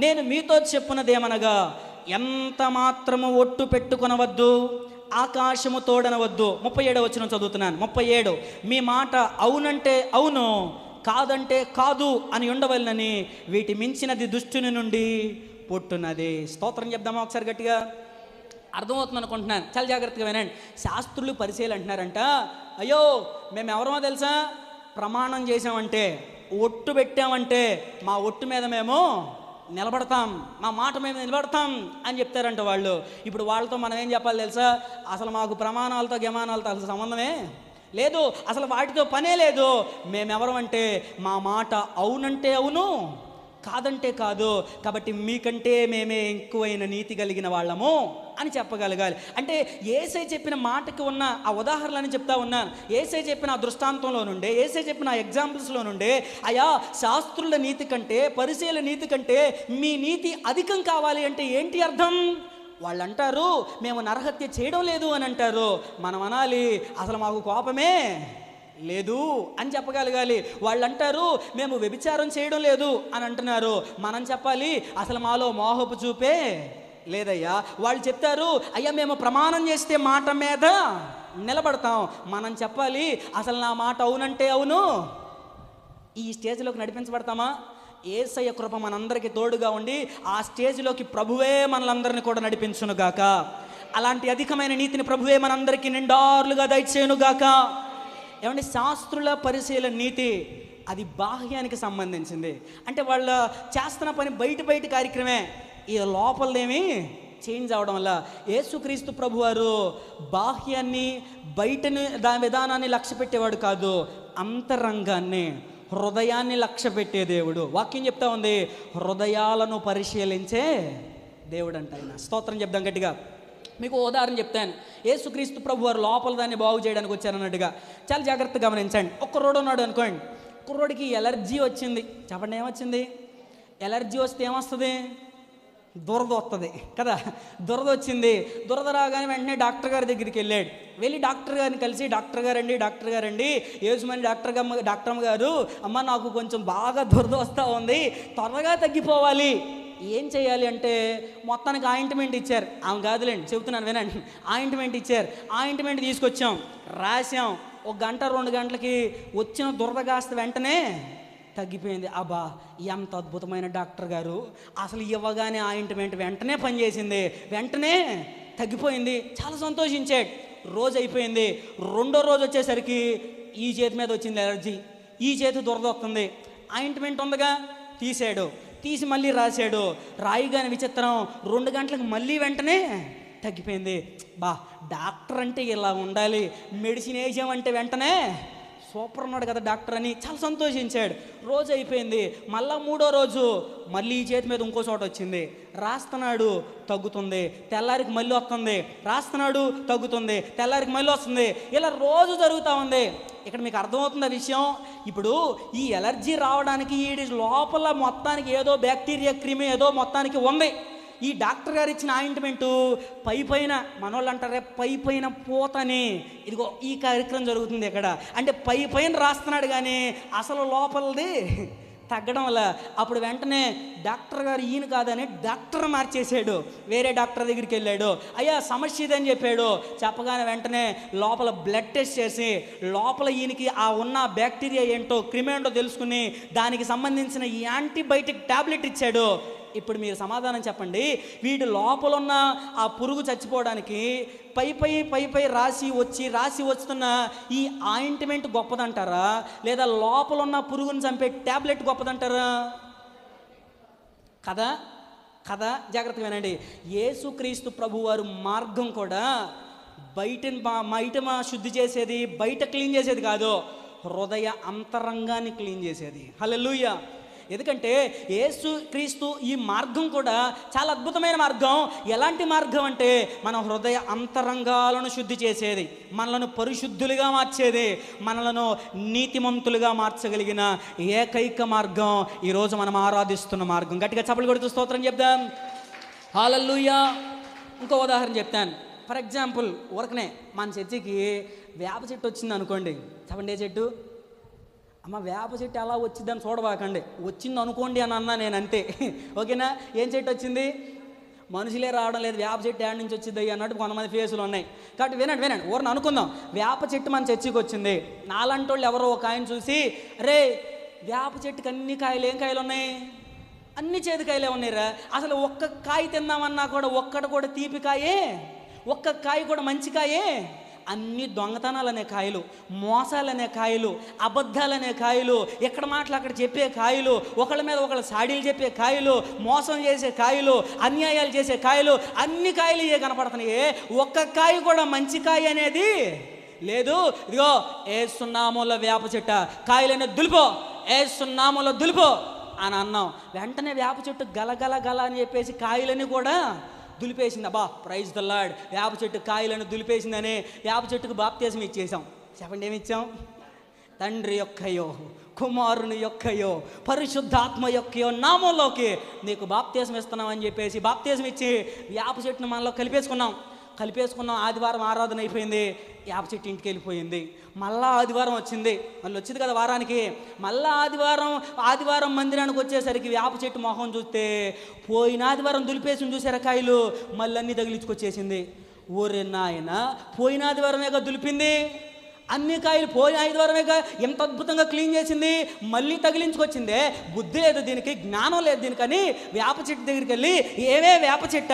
నేను మీతో చెప్పున్నదేమనగా, ఎంత మాత్రము ఒట్టు పెట్టుకొనవద్దు, ఆకాశము తోడనవద్దు. 37వ వచనం చదువుతున్నాను. 37. మీ మాట అవునంటే అవును, కాదంటే కాదు అని ఉండవలనని వీటి మించినది దుష్టుని నుండి పుట్టున్నది. స్తోత్రం చెప్దామా ఒకసారి గట్టిగా? అర్థమవుతుంది అనుకుంటున్నాను. చాలా జాగ్రత్తగా వినండి. శాస్త్రులు పరిశీలన అంటున్నారంట, అయ్యో మేము ఎవరమో తెలుసా? ప్రమాణం చేసామంటే, ఒట్టు పెట్టామంటే మా ఒట్టు మీద మేము నిలబడతాం, మా మాట మేము నిలబడతాం అని చెప్తారంట వాళ్ళు. ఇప్పుడు వాళ్ళతో మనం ఏం చెప్పాలి తెలుసా? అసలు మాకు ప్రమాణాలతో గమానాలతో అసలు సంబంధమే లేదు, అసలు వాటితో పనే లేదు. మేమెవరం అంటే మా మాట అవునంటే అవును, కాదంటే కాదు, కాబట్టి మీకంటే మేమే ఎక్కువైన నీతి కలిగిన వాళ్ళము అని చెప్పగలగాలి. అంటే యేసయ్య చెప్పిన మాటకి ఉన్న ఆ ఉదాహరణలని చెప్తా ఉన్నాను. యేసయ్య చెప్పిన ఆ దృష్టాంతంలో నుండి, యేసయ్య చెప్పిన ఆ ఎగ్జాంపుల్స్లో నుండి, అయా శాస్త్రుల నీతి కంటే పరిసయ్యుల నీతి కంటే మీ నీతి అధికం కావాలి అంటే ఏంటి అర్థం? వాళ్ళు అంటారు మేము నరహత్య చేయడం లేదు అని అంటారు. మనం అనాలి అసలు మాకు కోపమే లేదు అని చెప్పగలగాలి. వాళ్ళు అంటారు మేము వ్యభిచారం చేయడం లేదు అని అంటున్నారు. మనం చెప్పాలి అసలు మాలో మోహపు చూపే లేదయ్యా. వాళ్ళు చెప్తారు అయ్యా మేము ప్రమాణం చేస్తే మాట మీద నిలబడతాం. మనం చెప్పాలి అసలు నా మాట అవునంటే అవును. ఈ స్టేజ్లోకి నడిపించబడతామా? యేసయ్య కృప మనందరికీ తోడుగా ఉండి ఆ స్టేజ్లోకి ప్రభువే మనలందరినీ కూడా నడిపించునుగాక. అలాంటి అధికమైన నీతిని ప్రభువే మనందరికీ నిండార్లుగా దయచేయునుగాక. ఏమంటే శాస్త్రుల పరిశీలన నీతి అది బాహ్యానికి సంబంధించింది. అంటే వాళ్ళ చేస్తున్న పని బయట కార్యక్రమే, ఈ లోపలదేమి చేంజ్ అవడం వల్ల. యేసుక్రీస్తు ప్రభువారు బాహ్యాన్ని బయటని దాని విధానాన్ని లక్ష్య పెట్టేవాడు కాదు, అంతరంగాన్ని హృదయాన్ని లక్ష్య పెట్టే దేవుడు. వాక్యం చెప్తా ఉంది హృదయాలను పరిశీలించే దేవుడు అంట ఆయన. స్తోత్రం చెప్దాం గట్టిగా. మీకు ఉదాహరణ చెప్తాను. యేసుక్రీస్తు ప్రభు వారు లోపల దాన్ని బాగు చేయడానికి వచ్చారన్నట్టుగా చాలా జాగ్రత్తగా గమనించండి. ఒక్క రోడ్డు ఉన్నాడు అనుకోండి, కుర్రోడికి ఎలర్జీ వచ్చింది. చెప్పండి ఏమొచ్చింది? ఎలర్జీ వస్తే ఏమొస్తుంది? దురద వస్తుంది కదా. దురద వచ్చింది. దురద రాగానే వెంటనే డాక్టర్ గారి దగ్గరికి వెళ్ళి డాక్టర్ గారిని కలిసి డాక్టర్ గారండి యేసుమని డాక్టర్ అమ్మ గారు, అమ్మ నాకు కొంచెం బాగా దురద వస్తూ ఉంది, త్వరగా తగ్గిపోవాలి, ఏం చేయాలి అంటే మొత్తానికి ఆయింట్మెంట్ ఇచ్చారు. ఆమె కాదులేండి చెబుతున్నాను వినండి. ఆయింట్మెంట్ ఇచ్చారు. ఆయింట్మెంట్ తీసుకొచ్చాం, రాసాం. 1 గంట 2 గంటలకి వచ్చిన దురద కాస్త వెంటనే తగ్గిపోయింది. అబ్బా ఎంత అద్భుతమైన డాక్టర్ గారు, అసలు ఇవ్వగానే ఆయింట్మెంట్ వెంటనే పనిచేసింది, వెంటనే తగ్గిపోయింది. చాలా సంతోషించాడు. రోజు అయిపోయింది. 2వ రోజు వచ్చేసరికి ఈ చేతి మీద వచ్చింది ఎలర్జీ, ఈ చేతి దురద వస్తుంది. ఆయింట్మెంట్ ఉందిగా తీసి మళ్ళీ రాశాడు. రాయిగానే విచిత్రం, 2 గంటలకు మళ్ళీ వెంటనే తగ్గిపోయింది. డాక్టర్ అంటే ఇలా ఉండాలి, మెడిసిన్ వేసామంటే వెంటనే సూపర్ ఉన్నాడు కదా డాక్టర్ అని చాలా సంతోషించాడు. రోజు అయిపోయింది. మళ్ళీ 3వ రోజు మళ్ళీ ఈ చేతి మీద ఇంకో చోట వచ్చింది. రాస్తున్నాడు, తగ్గుతుంది. తెల్లారికి మళ్ళీ వస్తుంది. రాస్తున్నాడు, తగ్గుతుంది. తెల్లారికి మళ్ళీ వస్తుంది. ఇలా రోజు జరుగుతూ ఉంది. ఇక్కడ మీకు అర్థమవుతుంది ఆ విషయం. ఇప్పుడు ఈ ఎలర్జీ రావడానికి ఈ లోపల మొత్తానికి ఏదో బ్యాక్టీరియా క్రిమి ఏదో మొత్తానికి ఉంది. ఈ డాక్టర్ గారు ఇచ్చిన ఆయింట్మెంటు పైన మనోళ్ళు అంటారే పైన పోతని, ఇదిగో ఈ కార్యక్రమం జరుగుతుంది ఇక్కడ. అంటే పైన రాస్తున్నాడు కానీ అసలు లోపలది తగ్గడం వల్ల అప్పుడు వెంటనే డాక్టర్ గారు ఈయన కాదని డాక్టర్ మార్చేసాడు. వేరే డాక్టర్ దగ్గరికి వెళ్ళాడు. అయ్యా సమస్య ఇదని చెప్పాడు. చెప్పగానే వెంటనే లోపల బ్లడ్ టెస్ట్ చేసి లోపల ఈయనకి ఆ ఉన్న బ్యాక్టీరియా ఏంటో క్రిమేంటో తెలుసుకుని దానికి సంబంధించిన ఈ యాంటీబయాటిక్ టాబ్లెట్ ఇచ్చాడు. ఇప్పుడు మీరు సమాధానం చెప్పండి. వీడు లోపల ఉన్న ఆ పురుగు చచ్చిపోవడానికి పై రాసి వస్తున్న ఈ ఆయింట్మెంట్ గొప్పదంటారా, లేదా లోపల ఉన్న పురుగుని చంపే ట్యాబ్లెట్ గొప్పదంటారా? కదా జాగ్రత్తగా వినండి. యేసుక్రీస్తు ప్రభువారు మార్గం కూడా బయట శుద్ధి చేసేది, బయట క్లీన్ చేసేది కాదు, హృదయ అంతరంగాన్ని క్లీన్ చేసేది. హల్లెలూయా. ఎందుకంటే యేసుక్రీస్తు ఈ మార్గం కూడా చాలా అద్భుతమైన మార్గం. ఎలాంటి మార్గం అంటే మన హృదయ అంతరంగాలను శుద్ధి చేసేది, మనలను పరిశుద్ధులుగా మార్చేది, మనలను నీతిమంతులుగా మార్చగలిగిన ఏకైక మార్గం ఈరోజు మనం ఆరాధిస్తున్న మార్గం. గట్టిగా చప్పట్లు కొడుతూ స్తోత్రం చెప్దాం. హల్లెలూయా. ఇంకో ఉదాహరణ చెప్తాను. ఫర్ ఎగ్జాంపుల్ ఊరకనే మన చర్చికి వేప చెట్టు వచ్చింది అనుకోండి. చెప్పండి ఏ చెట్టు? అమ్మ వేప చెట్టు ఎలా వచ్చిందని చూడబాకండి, వచ్చింది అనుకోండి అని అన్నా నేను అంతే. ఓకేనా? ఏం చెట్టు వచ్చింది? మనుషులే రావడం లేదు, వేప చెట్టు ఏడు నుంచి వచ్చింది అన్నట్టు కొంతమంది ఫేసులు ఉన్నాయి. కాబట్టి వినండి ఊరిని అనుకుందాం. వేప చెట్టు మన చర్చికి వచ్చింది. నాలాంటి వాళ్ళు ఎవరో ఒక ఆయన చూసి, రే వేప చెట్టుకి అన్ని కాయలు, ఏం కాయలు ఉన్నాయి? అన్ని చేదు కాయలే ఉన్నాయిరా. అసలు ఒక్క కాయ తిందామన్నా కూడా ఒక్కటి కూడా తీపి కాయే, ఒక్క కాయ కూడా మంచి కాయే. అన్ని దొంగతనాలనే కాయలు, మోసాలనే కాయలు, అబద్ధాలనే కాయలు, ఎక్కడ మాటలు అక్కడ చెప్పే కాయలు, ఒకళ్ళ మీద ఒకళ్ళు సాడీలు చెప్పే కాయలు, మోసం చేసే కాయలు, అన్యాయాలు చేసే కాయలు, అన్ని కాయలు ఏ కనపడుతున్నాయి. ఒక్క కాయ కూడా మంచి కాయ అనేది లేదు, ఇదిగో యేసు నామములో వేప చెట్టు కాయలన్నీ దులిపో, యేసు నామములో దులిపో అని అన్నాం. వెంటనే వేప చెట్టు గలగల గల అని చెప్పేసి కాయలని కూడా దులిపేసింది. అబ్బా ప్రైజ్ ద లార్డ్, వేప చెట్టు కాయలను దులిపేసిందని వేప చెట్టుకు బాప్తిజం ఇచ్చేసాం. చెప్పండి ఏమి ఇచ్చాం? తండ్రి యొక్కయో, కుమారుని యొక్కయో, పరిశుద్ధాత్మ యొక్కయో నామంలోకి నీకు బాప్తిజం ఇస్తున్నామని చెప్పేసి బాప్తిజం ఇచ్చి వేప చెట్టును మనలో కలిపేసుకున్నాం. ఆదివారం ఆరాధన అయిపోయింది, వేప చెట్టు ఇంటికి వెళ్ళిపోయింది. మళ్ళా ఆదివారం వచ్చింది, మళ్ళీ వచ్చింది కదా వారానికి. మళ్ళీ ఆదివారం మందిరానికి వచ్చేసరికి వేప చెట్టు మొహం చూస్తే పోయిన ఆదివారం దులిపేసి చూసారా కాయలు, మళ్ళీ అన్నీ తగిలించుకొచ్చేసింది. ఓరే నాయన, పోయిన ఆదివారమేగా దులిపింది, అన్ని కాయలు పోయిన ఆదివారమేగా ఎంత అద్భుతంగా క్లీన్ చేసింది, మళ్ళీ తగిలించుకొచ్చిందే. బుద్ధి లేదు దీనికి, జ్ఞానం లేదు దీనికని వేప చెట్టు దగ్గరికి వెళ్ళి ఏమే వేప చెట్ట,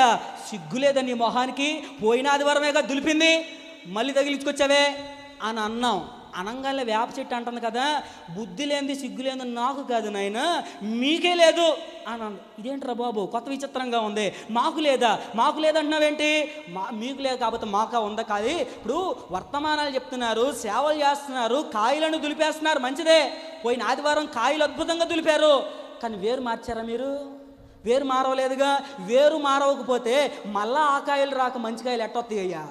సిగ్గు లేదా నీ మొహానికి, పోయిన ఆదివారమేగా దులిపింది మళ్ళీ తగిలించుకొచ్చావే అని అన్నాం. అనంగానే వేప చెట్టు అంటుంది కదా, బుద్ధి లేనిది సిగ్గు లేని నాకు కాదు నాయన, మీకే లేదు అని అంది. ఇదేంట్రా బాబు, కొత్త విచిత్రంగా ఉంది. మాకు లేదంటున్నావేంటి? మీకు లేదు కాబట్టి మాకా ఉందా? కాదు, ఇప్పుడు వర్తమానాలు చెప్తున్నారు, సేవలు చేస్తున్నారు, కాయలను దులిపేస్తున్నారు, మంచిదే. పోయిన ఆదివారం కాయలు అద్భుతంగా దులిపారు, కానీ వేరు మార్చారా మీరు? వేరు మారవలేదుగా. వేరు మారవకపోతే మళ్ళా ఆ కాయలు రాక మంచి కాయలు ఎట్టొస్తాయి అయ్యా,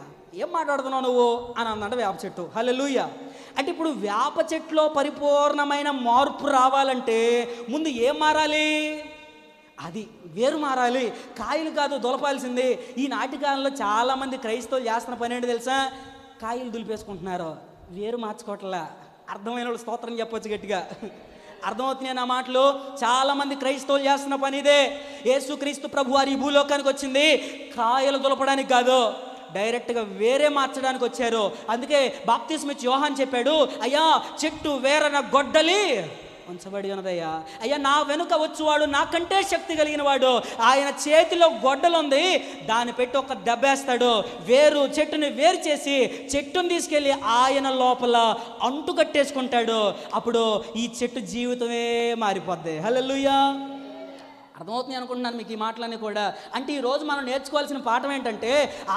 ఏం మాట్లాడుతున్నావు నువ్వు అని అందంట వేప చెట్టు. హల్లెలూయా. అంటే ఇప్పుడు వేప చెట్టులో పరిపూర్ణమైన మార్పు రావాలంటే ముందు ఏం మారాలి? అది వేరు మారాలి, కాయలు కాదు దులపాల్సింది. ఈనాటి కాలంలో చాలామంది క్రైస్తవులు చేస్తున్న పని ఏంటి తెలుసా? కాయలు దులిపేసుకుంటున్నారు, వేరు మార్చుకోవట్లా. అర్థమైన వాళ్ళు స్తోత్రం చెప్పొచ్చు గట్టిగా. అర్థమవుతున్నాయి నా మాటలు? చాలామంది క్రైస్తవులు చేస్తున్న పని ఇదే. యేసుక్రీస్తు ప్రభు వారి ఈ భూలోకానికి వచ్చింది కాయలు దులపడానికి కాదు, డైరెక్ట్గా వేరే మార్చడానికి వచ్చారు. అందుకే బాప్తిస్మ ఇచ్చి యోహాన్ చెప్పాడు, అయ్యా చెట్టు వేరన గొడ్డలి ఉంచబడి ఉన్నదయ్యా, అయ్యా నా వెనుక వచ్చేవాడు నాకంటే శక్తి కలిగిన వాడు, ఆయన చేతిలో గొడ్డలుంది, దాన్ని పెట్టి ఒక దెబ్బేస్తాడు, చెట్టుని వేరు చేసి చెట్టుని తీసుకెళ్ళి ఆయన లోపల అంటు కట్టేసుకుంటాడు. అప్పుడు ఈ చెట్టు జీవితమే మారిపోద్ది. హల్లెలూయా. అర్థమవుతుంది అనుకుంటున్నాను మీకు ఈ మాటలన్నీ కూడా. అంటే ఈరోజు మనం నేర్చుకోవాల్సిన పాఠం ఏంటంటే,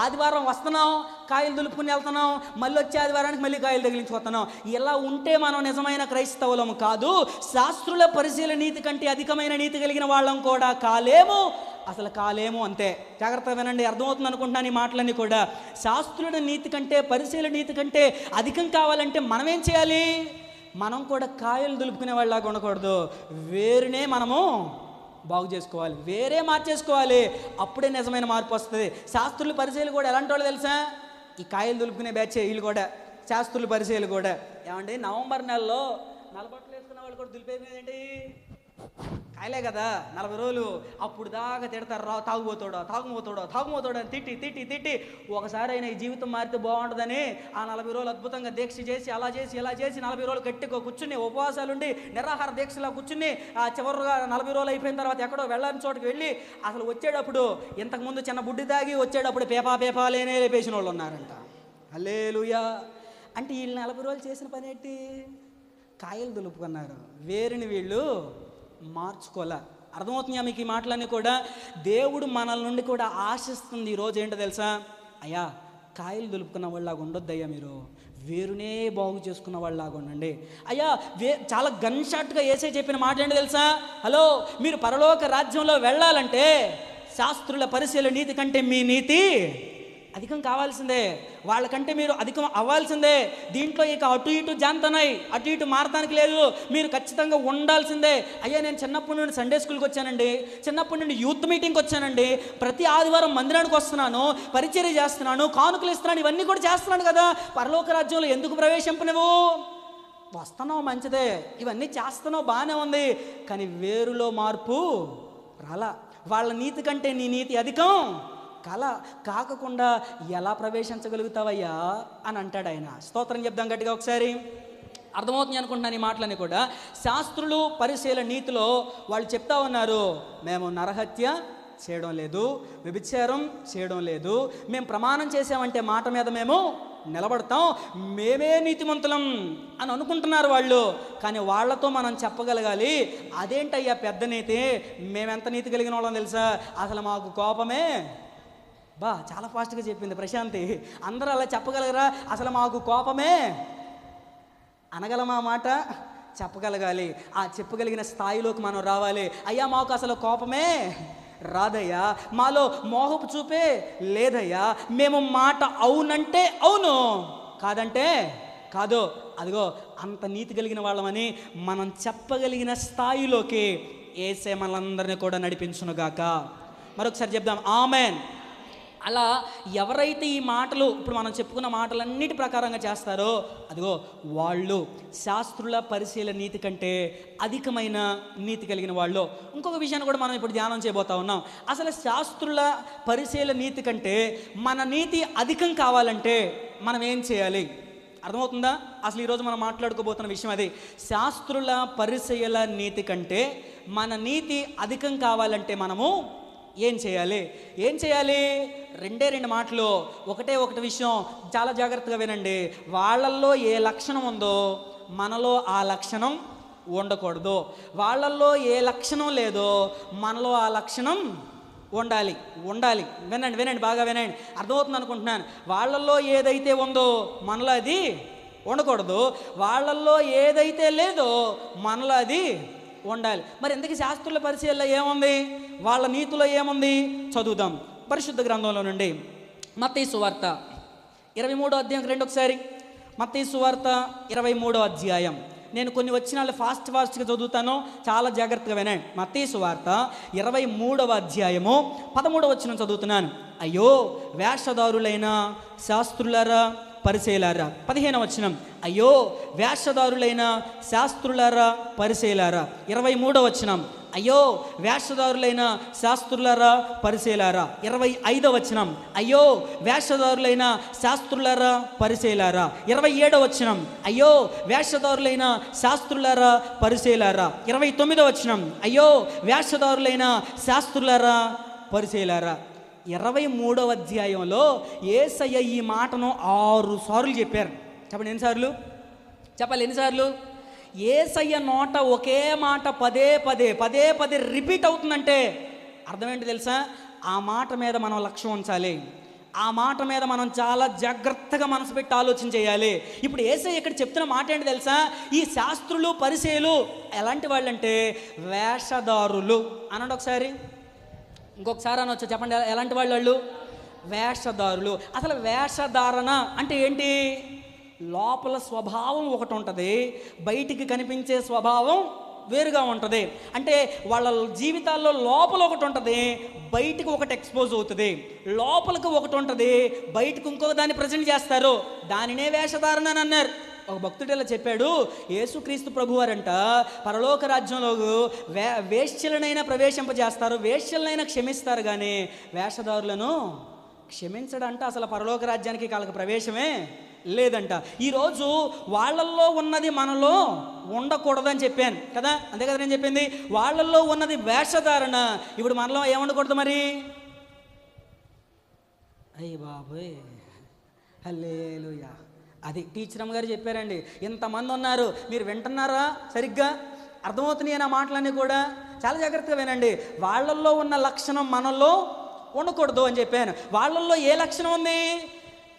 ఆదివారం వస్తున్నాం, కాయలు దులుపుకుని వెళ్తున్నాం, మళ్ళీ వచ్చే ఆదివారానికి మళ్ళీ కాయలు తగిలించుకొస్తున్నాం. ఇలా ఉంటే మనం నిజమైన క్రైస్తవులం కాదు. శాస్త్రుల పరిశీలన నీతి కంటే అధికమైన నీతి కలిగిన వాళ్ళం కూడా కాలేము అంతే. జాగ్రత్తగా వినండి, అర్థమవుతుంది అనుకుంటున్నాను ఈ మాటలన్నీ కూడా. శాస్త్రుల నీతి కంటే పరిశీలన నీతి కంటే అధికం కావాలంటే మనం ఏం చేయాలి? మనం కూడా కాయలు దులుపుకునే వాళ్ళలాగా ఉండకూడదు, వేరునే మనము బాగు చేసుకోవాలి, వేరే మార్చేసుకోవాలి. అప్పుడే నిజమైన మార్పు వస్తుంది. శాస్త్రుల పరిచయాలు కూడా ఎలాంటి వాళ్ళు తెలుసా? ఈ కాయలు దులుపుకునే బ్యాచ్ వీళ్ళు కూడా, శాస్త్రుల పరిచయాలు కూడా. ఏమండి, నవంబర్ నెలలో నలబట్టలు వేసుకున్న వాళ్ళు కూడా దులిపేది ఏంటి? కాయలే కదా, 40 రోజులు. అప్పుడు దాకా తిడతారు, తాగుమోతాడో అని తిట్టి ఒకసారి అయినా ఈ జీవితం మారితే బాగుంటుందని ఆ 40 రోజులు అద్భుతంగా దీక్ష చేసి ఇలా చేసి 40 రోజులు గట్టిగా కూర్చుని ఉపవాసాలుండి నిరాహార దీక్షలా కూర్చుని ఆ చివరిగా 40 రోజులు అయిపోయిన తర్వాత ఎక్కడో వెళ్ళని చోటుకి వెళ్ళి అసలు వచ్చేటప్పుడు ఇంతకుముందు చిన్న బుడ్డి తాగి వచ్చేటప్పుడు పేపాలేనే లేపేసిన వాళ్ళు ఉన్నారంట. హల్లెలూయా. అంటే వీళ్ళు 40 రోజులు చేసిన పని ఏంటి? కాయలు దులుపుకున్నారు, వేరుని వీళ్ళు మార్చుకోలే. అర్థమవుతుందా మీకు ఈ మాటలన్నీ కూడా? దేవుడు మనల నుండి కూడా ఆశిస్తుంది ఈరోజు ఏంటో తెలుసా? అయ్యా కాయలు దులుపుకున్న వాళ్ళలాగా ఉండొద్దయ్యా, మీరు వేరునే బాగు చేసుకున్న వాళ్ళలాగా ఉండండి అయ్యా. చాలా గన్ షాట్గా యేసయ్య చెప్పిన మాట ఏంటో తెలుసా? హలో, మీరు పరలోక రాజ్యంలో వెళ్ళాలంటే శాస్త్రుల పరిశీలన నీతి కంటే మీ నీతి అధికం కావాల్సిందే, వాళ్ళకంటే మీరు అధికం అవ్వాల్సిందే. దీంట్లో ఇక అటు ఇటు జాంతనాయి, అటు ఇటు మారడానికి లేదు, మీరు ఖచ్చితంగా ఉండాల్సిందే. అయ్యా నేను చిన్నప్పటి నుండి సండే స్కూల్కి వచ్చానండి, చిన్నప్పటి నుండి యూత్ మీటింగ్కి వచ్చానండి, ప్రతి ఆదివారం మందిరానికి వస్తున్నాను, పరిచర్య చేస్తున్నాను, కానుకలు ఇస్తున్నాను, ఇవన్నీ కూడా చేస్తున్నాను కదా, పరలోక రాజ్యంలో ఎందుకు ప్రవేశింపనివ్వు? వస్తున్నావు మంచిదే, ఇవన్నీ చేస్తున్నావు బాగానే ఉంది, కానీ వేరులో మార్పు రాలా. వాళ్ళ నీతి కంటే నీ నీతి అధికం కాకుండా ఎలా ప్రవేశించగలుగుతావయ్యా అని అంటాడు ఆయన. స్తోత్రం చెప్దాం గట్టిగా ఒకసారి. అర్థమవుతుంది అనుకుంటున్నాను ఈ మాటలని కూడా. శాస్త్రులు పరిశీలన నీతిలో వాళ్ళు చెప్తా ఉన్నారు, మేము నరహత్య చేయడం లేదు, వ్యభిచారం చేయడం లేదు, మేము ప్రమాణం చేసామంటే మాట మీద మేము నిలబడతాం, మేమే నీతిమంతులం అని అనుకుంటున్నారు వాళ్ళు. కానీ వాళ్ళతో మనం చెప్పగలగాలి, అదేంటయ్యా పెద్ద నీతి, మేమెంత నీతి కలిగిన వాళ్ళం తెలుసా, అసలు మాకు కోపమే చాలా ఫాస్ట్గా చెప్పింది ప్రశాంతి. అందరూ అలా చెప్పగలగరా? అసలు మాకు కోపమే అనగలమా మాట? చెప్పగలగాలి. ఆ చెప్పగలిగిన స్థాయిలోకి మనం రావాలి. అయ్యా మాకు అసలు కోపమే రాదయ్యా, మాలో మోహపు చూపే లేదయ్యా, మేము మాట అవునంటే అవును, కాదంటే కాదు. అదిగో అంత నీతి కలిగిన వాళ్ళమని మనం చెప్పగలిగిన స్థాయిలోకి యేసే మనందరినీ కూడా నడిపించునుగాక. మరొకసారి చెప్దాం ఆమెన్. అలా ఎవరైతే ఈ మాటలు ఇప్పుడు మనం చెప్పుకున్న మాటలన్నిటి ప్రకారంగా చేస్తారో అదిగో వాళ్ళు శాస్త్రుల పరిశీలన నీతి కంటే అధికమైన నీతి కలిగిన వాళ్ళు. ఇంకొక విషయాన్ని కూడా మనం ఇప్పుడు ధ్యానం చేయబోతా ఉన్నాం. అసలు శాస్త్రుల పరిశీలన నీతి కంటే మన నీతి అధికం కావాలంటే మనం ఏం చేయాలి? అర్థమవుతుందా? అసలు ఈరోజు మనం మాట్లాడుకోబోతున్న విషయం అది. శాస్త్రుల పరిశీలన నీతి కంటే మన నీతి అధికం కావాలంటే మనము ఏం చేయాలి? ఏం చేయాలి? రెండు మాటలు, ఒకటి విషయం. చాలా జాగ్రత్తగా వినండి. వాళ్ళల్లో ఏ లక్షణం ఉందో మనలో ఆ లక్షణం ఉండకూడదు. వాళ్ళల్లో ఏ లక్షణం లేదో మనలో ఆ లక్షణం ఉండాలి. వినండి, బాగా వినండి. అర్థమవుతుంది అనుకుంటున్నాను. వాళ్ళల్లో ఏదైతే ఉందో మనలో అది ఉండకూడదు. వాళ్ళల్లో ఏదైతే లేదో మనలో అది ఉండాలి. మరి ఎందుకు శాస్త్రుల పరిశీలనలో ఏముంది? వాళ్ళ నీతిలో ఏముంది? చదువుదాం పరిశుద్ధ గ్రంథంలో నుండి. మత్తయి సువార్త 23వ అధ్యాయం రండి ఒకసారి. మత్తయి సువార్త 23వ అధ్యాయం. నేను కొన్ని వచనాలు ఫాస్ట్గా చదువుతాను, చాలా జాగ్రత్తగా వినండి. మత్తయి సువార్త 23వ అధ్యాయము 13వ వచనం చదువుతున్నాను. అయ్యో వేషధారులైన శాస్త్రులారా పరిశీలారా. 15వ వచనం. అయ్యో వేషధారులైన శాస్త్రులారా పరిశీలారా. 23వ వచనం. అయ్యో వేషధారులైన శాస్త్రులారా పరిశీలారా. 25వ వచనం. అయ్యో వేషధారులైన శాస్త్రులారా పరిశీలారా. 27వ వచనం. అయ్యో వేషధారులైన శాస్త్రులారా పరిశీలారా. 29వ వచనం. అయ్యో వేషధారులైన శాస్త్రులారా పరిశీలారా. 23వ అధ్యాయంలో యేసయ్య ఈ మాటను 6 సార్లు చెప్పారు. చెప్పండి ఎన్నిసార్లు? చెప్పాలి ఎన్నిసార్లు? యేసయ్య నోట ఒకే మాట పదే రిపీట్ అవుతుందంటే అర్థం ఏంటి తెలుసా? ఆ మాట మీద మనం లక్ష్యం ఉంచాలి. ఆ మాట మీద మనం చాలా జాగ్రత్తగా మనసు పెట్టి ఆలోచన చేయాలి. ఇప్పుడు యేసయ్య ఇక్కడ చెప్తున్న మాట ఏంటి తెలుసా? ఈ శాస్త్రులు పరిసయ్యులు ఎలాంటి వాళ్ళంటే వేషధారులు. అనండి ఒకసారి, ఇంకొకసారి అనొచ్చు. చెప్పండి ఎలాంటి వాళ్ళు? వేషధారులు. అసలు వేషధారణ అంటే ఏంటి? లోపల స్వభావం ఒకటి ఉంటుంది, బయటికి కనిపించే స్వభావం వేరుగా ఉంటుంది. అంటే వాళ్ళ జీవితాల్లో లోపల ఒకటి ఉంటుంది, బయటికి ఒకటి ఎక్స్పోజ్ అవుతుంది. లోపలికి ఒకటి ఉంటుంది, బయటకు ఇంకొక దాన్ని ప్రజెంట్ చేస్తారు. దానినే వేషధారణ అని అన్నారు. ఒక భక్తుడు ఇలా చెప్పాడు, యేసుక్రీస్తు ప్రభువారంట పరలోక రాజ్యంలో వేశ్యలనైనా ప్రవేశింపజేస్తారు, వేశ్యలనైనా క్షమిస్తారు, కానీ వేషధారులను క్షమించడంట అసలు పరలోక రాజ్యానికి వాళ్ళకి ప్రవేశమే లేదంట. ఈరోజు వాళ్ళల్లో ఉన్నది మనలో ఉండకూడదని చెప్పాను కదా, అంతే కదా నేను చెప్పింది. వాళ్ళల్లో ఉన్నది వేషధారణ, ఇప్పుడు మనలో ఏముండకూడదు మరి? అయ్య బాబోయ్, హల్లెలూయా. అది టీచర్ అమ్మగారు చెప్పారండి. ఇంతమంది ఉన్నారు, మీరు వింటున్నారా? సరిగ్గా అర్థమవుతున్నాయి నా మాటలన్నీ కూడా. చాలా జాగ్రత్తగా వినండి. వాళ్ళల్లో ఉన్న లక్షణం మనలో ఉండకూడదు అని చెప్పాను. వాళ్ళల్లో ఏ లక్షణం ఉంది?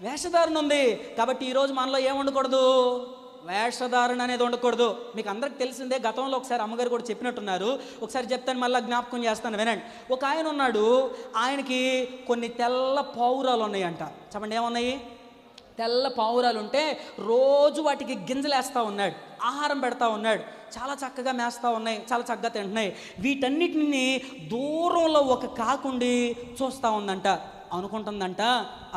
వేషధారణ ఉంది. కాబట్టి ఈరోజు మనలో ఏం ఉండకూడదు? వేషధారణ అనేది ఉండకూడదు. మీకు అందరికి తెలిసిందే, గతంలో ఒకసారి అమ్మగారు కూడా చెప్పినట్టున్నారు. ఒకసారి చెప్తాను, మళ్ళీ జ్ఞాపకం చేస్తాను, వినండి. ఒక ఆయన ఉన్నాడు, ఆయనకి కొన్ని తెల్ల పావురాలు ఉన్నాయంట. చెప్పండి ఏమున్నాయి? తెల్ల పావురాలు ఉంటే రోజు వాటికి గింజలు వేస్తూ ఉన్నాడు, ఆహారం పెడతా ఉన్నాడు. చాలా చక్కగా మేస్తూ ఉన్నాయి, చాలా చక్కగా తింటున్నాయి. వీటన్నిటిని దూరంలో ఒక కాకుండి చూస్తూ ఉందంట. అనుకుంటుందంట,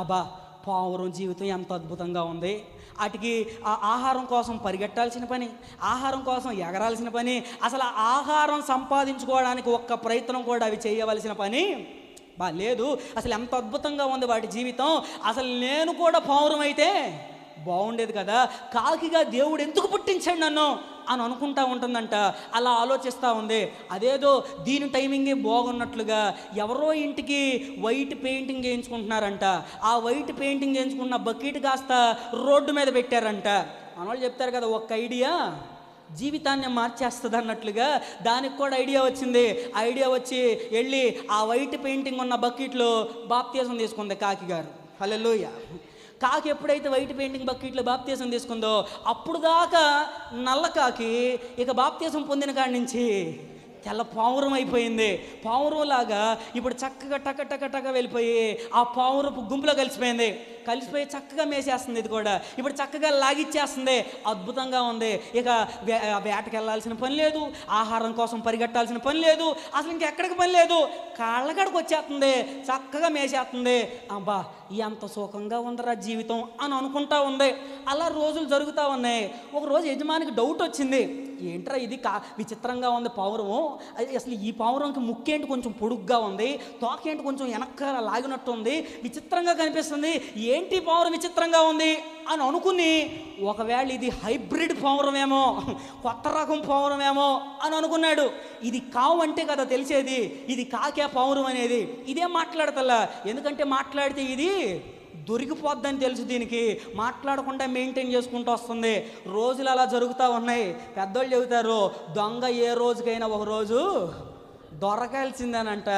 అబ్బా పావురం జీవితం ఎంత అద్భుతంగా ఉంది. వాటికి ఆ ఆహారం కోసం పరిగెట్టాల్సిన పని, ఆహారం కోసం ఎగరాల్సిన పని, అసలు ఆహారం సంపాదించుకోవడానికి ఒక్క ప్రయత్నం కూడా అవి చేయవలసిన పని లేదు. అసలు ఎంత అద్భుతంగా ఉంది వాటి జీవితం. అసలు నేను కూడా పావురం అయితే బాగుండేది కదా, కాకిగా దేవుడు ఎందుకు పుట్టించాడు నన్ను అని అనుకుంటా ఉంటుందంట. అలా ఆలోచిస్తూ ఉంది. అదేదో దీని టైమింగే బాగున్నట్లుగా ఎవరో ఇంటికి వైట్ పెయింటింగ్ వేయించుకుంటున్నారంట. ఆ వైట్ పెయింటింగ్ వేయించుకున్న బకెట్ కాస్త రోడ్డు మీద పెట్టారంట. మన వాళ్ళు చెప్తారు కదా, ఒక్క ఐడియా జీవితాన్ని మార్చేస్తుంది అన్నట్లుగా దానికి కూడా ఐడియా వచ్చింది. ఐడియా వచ్చి వెళ్ళి ఆ వైట్ పెయింటింగ్ ఉన్న బకెట్లో బాప్తీసం తీసుకుంది కాకి గారు. హల్లెలూయా. కాకి ఎప్పుడైతే వైట్ పెయింటింగ్ బకెట్లో బాప్తీసం తీసుకుందో అప్పుడు దాకా నల్ల కాకి ఇక బాప్తీసం పొందిన కాడి నుంచి తెల్ల పావురం అయిపోయింది. పావురంలాగా ఇప్పుడు చక్కగా టక టక టక వెళ్ళిపోయి ఆ పావురపు గుంపులో కలిసిపోయి చక్కగా మేసేస్తుంది. ఇది కూడా ఇప్పుడు చక్కగా లాగిచ్చేస్తుంది. అద్భుతంగా ఉంది. ఇక వేటకి వెళ్ళాల్సిన పని లేదు, ఆహారం కోసం పరిగెట్టాల్సిన పని లేదు, అసలు ఇంకెక్కడికి పని లేదు. కాళ్ళగడికి వచ్చేస్తుంది, చక్కగా మేసేస్తుంది. అబ్బా ఎంత సుఖంగా ఉందరా జీవితం అని అనుకుంటా ఉంది. అలా రోజులు జరుగుతూ ఉన్నాయి. ఒకరోజు యజమానికి డౌట్ వచ్చింది. ఏంట్రా ఇది విచిత్రంగా ఉంది పావురము, అసలు ఈ పావురంకి ముక్కేంటి కొంచెం పొడుగ్గా ఉంది, తోకేంటి కొంచెం వెనక్క లాగినట్టు ఉంది, విచిత్రంగా కనిపిస్తుంది, ఏంటి పావురం విచిత్రంగా ఉంది అని అనుకుని ఒకవేళ ఇది హైబ్రిడ్ పావురమేమో, కొత్త రకం పావురమేమో అని అనుకున్నాడు. ఇది కావు అంటే కదా తెలిసేది, ఇది కాకే పావురం అనేది. ఇదేం మాట్లాడతల్లా, ఎందుకంటే మాట్లాడితే ఇది దొరికిపోద్దని తెలుసు. దీనికి మాట్లాడకుండా మెయింటైన్ చేసుకుంటూ వస్తుంది. రోజులు అలా జరుగుతూ ఉన్నాయి. పెద్దోళ్ళు చెబుతారు, దొంగ ఏ రోజుకైనా ఒక రోజు దొరకాల్సిందేనంట.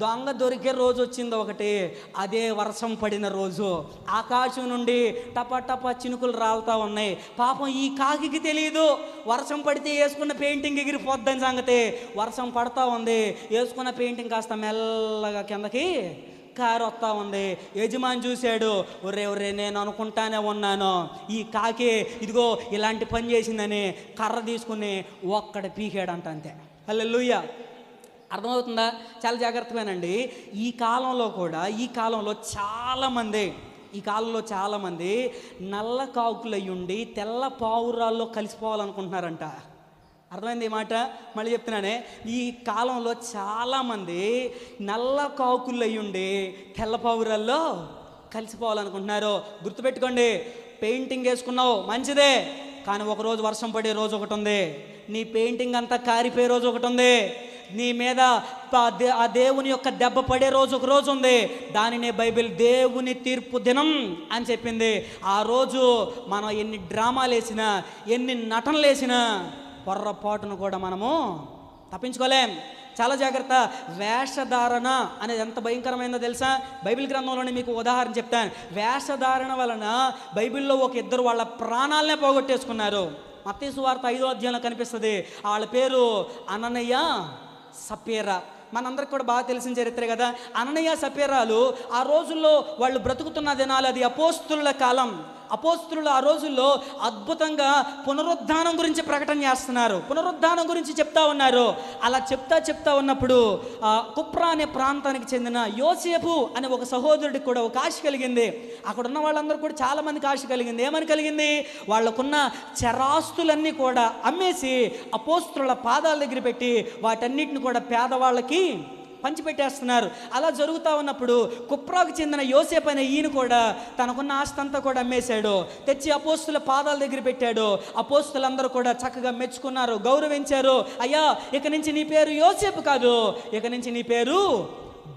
దొంగ దొరికే రోజు వచ్చింది ఒకటి, అదే వర్షం పడిన రోజు. ఆకాశం నుండి టపా టపా చినుకులు రాలుతూ ఉన్నాయి. పాపం ఈ కాకి తెలియదు వర్షం పడితే వేసుకున్న పెయింటింగ్ ఎగిరిపోద్దని సంగతి. వర్షం పడతా ఉంది, వేసుకున్న పెయింటింగ్ కాస్త మెల్లగా కిందకి కారు వస్తూ ఉంది. యజమాని చూశాడు, ఒరే నేను అనుకుంటానే ఉన్నాను ఈ కాకి ఇదిగో ఇలాంటి పని చేసిందని కర్ర తీసుకుని ఒక్కడి పీకాడంట, అంతే. హల్లెలూయా. అర్థమవుతుందా? చాలా జాగ్రత్తగానండి. ఈ కాలంలో చాలామంది నల్ల కాకులయ్యుండి తెల్ల పావురాల్లో కలిసిపోవాలనుకుంటున్నారంట. అర్థమైంది ఈ మాట? మళ్ళీ చెప్తున్నానే, ఈ కాలంలో చాలామంది నల్ల కాకులయ్యుండి తెల్ల పావురాల్లో కలిసిపోవాలనుకుంటున్నారు. గుర్తుపెట్టుకోండి, పెయింటింగ్ వేసుకున్నావు మంచిదే, కానీ ఒకరోజు వర్షం పడే రోజు ఒకటి ఉంది, నీ పెయింటింగ్ అంతా కారిపోయే రోజు ఒకటి ఉంది, నీ మీద ఆ దేవుని యొక్క దెబ్బ పడే రోజు ఒక రోజు ఉంది. దానినే బైబిల్ దేవుని తీర్పు దినం అని చెప్పింది. ఆ రోజు మనం ఎన్ని డ్రామాలు వేసినా, ఎన్ని నటనలు వేసినా పొర్రపాటును కూడా మనము తప్పించుకోలేం. చాలా జాగ్రత్త. వేషధారణ అనేది ఎంత భయంకరమైందో తెలుసా? బైబిల్ గ్రంథంలోనే మీకు ఉదాహరణ చెప్తాను. వేషధారణ వలన బైబిల్లో ఒక ఇద్దరు వాళ్ళ ప్రాణాలనే పోగొట్టేసుకున్నారు. మత్తయి సువార్త 5వ అధ్యాయంలో కనిపిస్తుంది. వాళ్ళ పేరు అననీయ, సప్పీరా. మనందరికి కూడా బాగా తెలిసిన చరిత్రే కదా. అననీయ, సప్పీరాలు ఆ రోజుల్లో వాళ్ళు బ్రతుకుతున్న దినాలు, అది అపోస్తుల కాలం. అపోస్తులు ఆ రోజుల్లో అద్భుతంగా పునరుద్ధానం గురించి ప్రకటన చేస్తున్నారు, పునరుద్ధానం గురించి చెప్తా ఉన్నారు. అలా చెప్తా ఉన్నప్పుడు కుప్రా అనే ప్రాంతానికి చెందిన యోసేపు అనే ఒక సహోదరుడికి కూడా ఒక ఆశ కలిగింది. అక్కడ ఉన్న వాళ్ళందరూ కూడా చాలామందికి ఆశ కలిగింది. ఏమని కలిగింది? వాళ్ళకున్న చరాస్తులన్నీ కూడా అమ్మేసి అపోస్తుల పాదాల దగ్గర పెట్టి వాటన్నిటిని కూడా పేదవాళ్ళకి పంచిపెట్టేస్తున్నారు. అలా జరుగుతూ ఉన్నప్పుడు కుప్రాకు చెందిన యోసేపు అనే ఈయన కూడా తనకున్న ఆస్తి అంతా కూడా అమ్మేశాడు, తెచ్చి అపోస్తుల పాదాల దగ్గర పెట్టాడు. అపోస్తులందరూ కూడా చక్కగా మెచ్చుకున్నారు, గౌరవించారు. అయ్యా, ఇక నుంచి నీ పేరు యోసేపు కాదు, ఇక నుంచి నీ పేరు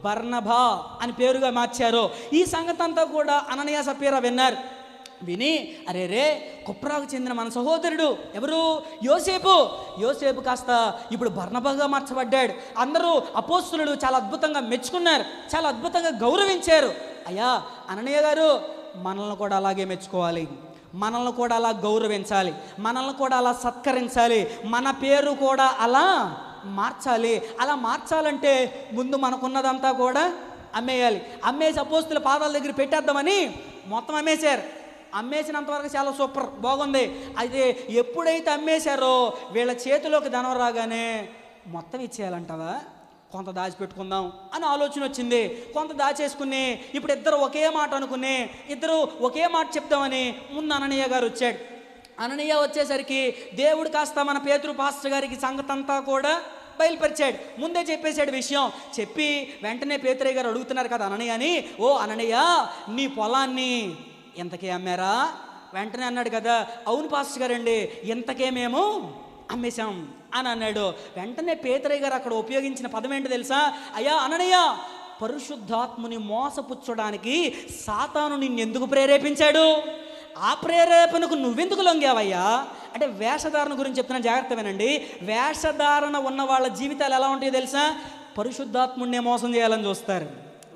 బర్నబా అని పేరుగా మార్చారు. ఈ సంగతి అంతా కూడా అననీయ, సప్పీరా విన్నారు. విని అరే కుప్రాకు చెందిన మన సహోదరుడు ఎవరు? యోసేపు కాస్త ఇప్పుడు బర్నబాగా మార్చబడ్డాడు. అందరూ అపోస్తులు చాలా అద్భుతంగా మెచ్చుకున్నారు, చాలా అద్భుతంగా గౌరవించారు. అయ్యా అననీయ గారు, మనల్ని కూడా అలాగే మెచ్చుకోవాలి, మనల్ని కూడా అలా గౌరవించాలి, మనల్ని కూడా అలా సత్కరించాలి, మన పేరు కూడా అలా మార్చాలి. అలా మార్చాలంటే ముందు మనకున్నదంతా కూడా అమ్మేయాలి. అమ్మేసి అపోస్తుల పాదాల దగ్గర పెట్టేద్దామని మొత్తం అమ్మేశారు. అమ్మేసినంతవరకు చాలా సూపర్, బాగుంది. అయితే ఎప్పుడైతే అమ్మేశారో వీళ్ళ చేతిలోకి ధనం రాగానే మొత్తం ఇచ్చేయాలంటావా, కొంత దాచిపెట్టుకుందాం అని ఆలోచన వచ్చింది. కొంత దాచేసుకుని ఇప్పుడు ఇద్దరు ఒకే మాట అనుకుని ఇద్దరు ఒకే మాట చెప్దామని ముందు అననీయ గారు వచ్చాడు. అననీయ వచ్చేసరికి దేవుడు కాస్త మన పేతురు పాస్టర్ గారికి సంగతి అంతా కూడా బయలుపరిచాడు. ముందే చెప్పేశాడు విషయం. చెప్పి వెంటనే పేతురయ్య గారు అడుగుతున్నారు కదా అననీయని, ఓ అననీయ, నీ పొలాన్ని ఇంతకే అమ్మారా? వెంటనే అన్నాడు కదా, అవును పాస్టర్ గారండి, ఇంతకే మేము అమ్మేశాం అని అన్నాడు. వెంటనే పేతురయ్య గారు అక్కడ ఉపయోగించిన పదం ఏంటో తెలుసా? అయ్యా అననీయ, పరిశుద్ధాత్ముని మోసపుచ్చడానికి సాతాను నిన్నెందుకు ప్రేరేపించాడు? ఆ ప్రేరేపణకు నువ్వెందుకు లొంగావయ్యా? అంటే వేషధారణ గురించి చెప్తున్నా, జాగ్రత్త వినండి. వేషధారణ ఉన్న వాళ్ళ జీవితాలు ఎలా ఉంటాయో తెలుసా? పరిశుద్ధాత్ముడినే మోసం చేయాలని చూస్తారు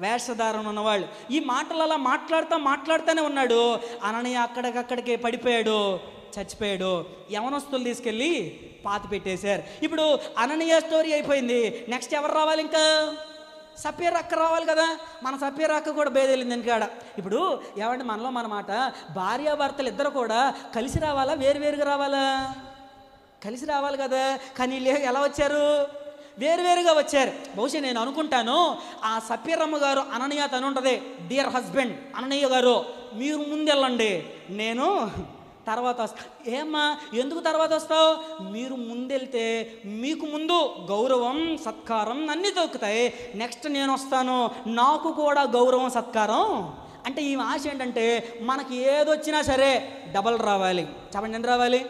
వేషధారణ ఉన్నవాళ్ళు. ఈ మాటలు అలా మాట్లాడుతూనే ఉన్నాడు. అననీయ అక్కడికక్కడికే పడిపోయాడు, చచ్చిపోయాడు. యవనస్తులు తీసుకెళ్ళి పాతి పెట్టేశారు. ఇప్పుడు అననీయ స్టోరీ అయిపోయింది. నెక్స్ట్ ఎవరు రావాలి? ఇంకా సప్పేరా అక్క రావాలి కదా. మన సప్పేరా అక్క కూడా బేదెళ్ళింది ఇంటికాడ. ఇప్పుడు ఏమంటే మనలో మన మాట, భార్యాభర్తలు ఇద్దరు కూడా కలిసి రావాలా, వేరువేరుగా రావాలా? కలిసి రావాలి కదా. కానీ ఎలా వచ్చారు? వేరువేరుగా వచ్చారు. బహుశా నేను అనుకుంటాను, ఆ సప్పీరమ్మ గారు అననీయ తను ఉంటుంది, డియర్ హస్బెండ్ అననీయ గారు మీరు ముందెళ్ళండి, నేను తర్వాత వస్తా. ఏమ్మా ఎందుకు తర్వాత వస్తావు? మీరు ముందెళ్తే మీకు ముందు గౌరవం సత్కారం అన్నీ దొరుకుతాయి. నెక్స్ట్ నేను వస్తాను, నాకు కూడా గౌరవం సత్కారం. అంటే ఈ ఆశ ఏంటంటే మనకి ఏదొచ్చినా సరే డబల్ రావాలి. చెప్పండి, ఎంత రావాలి?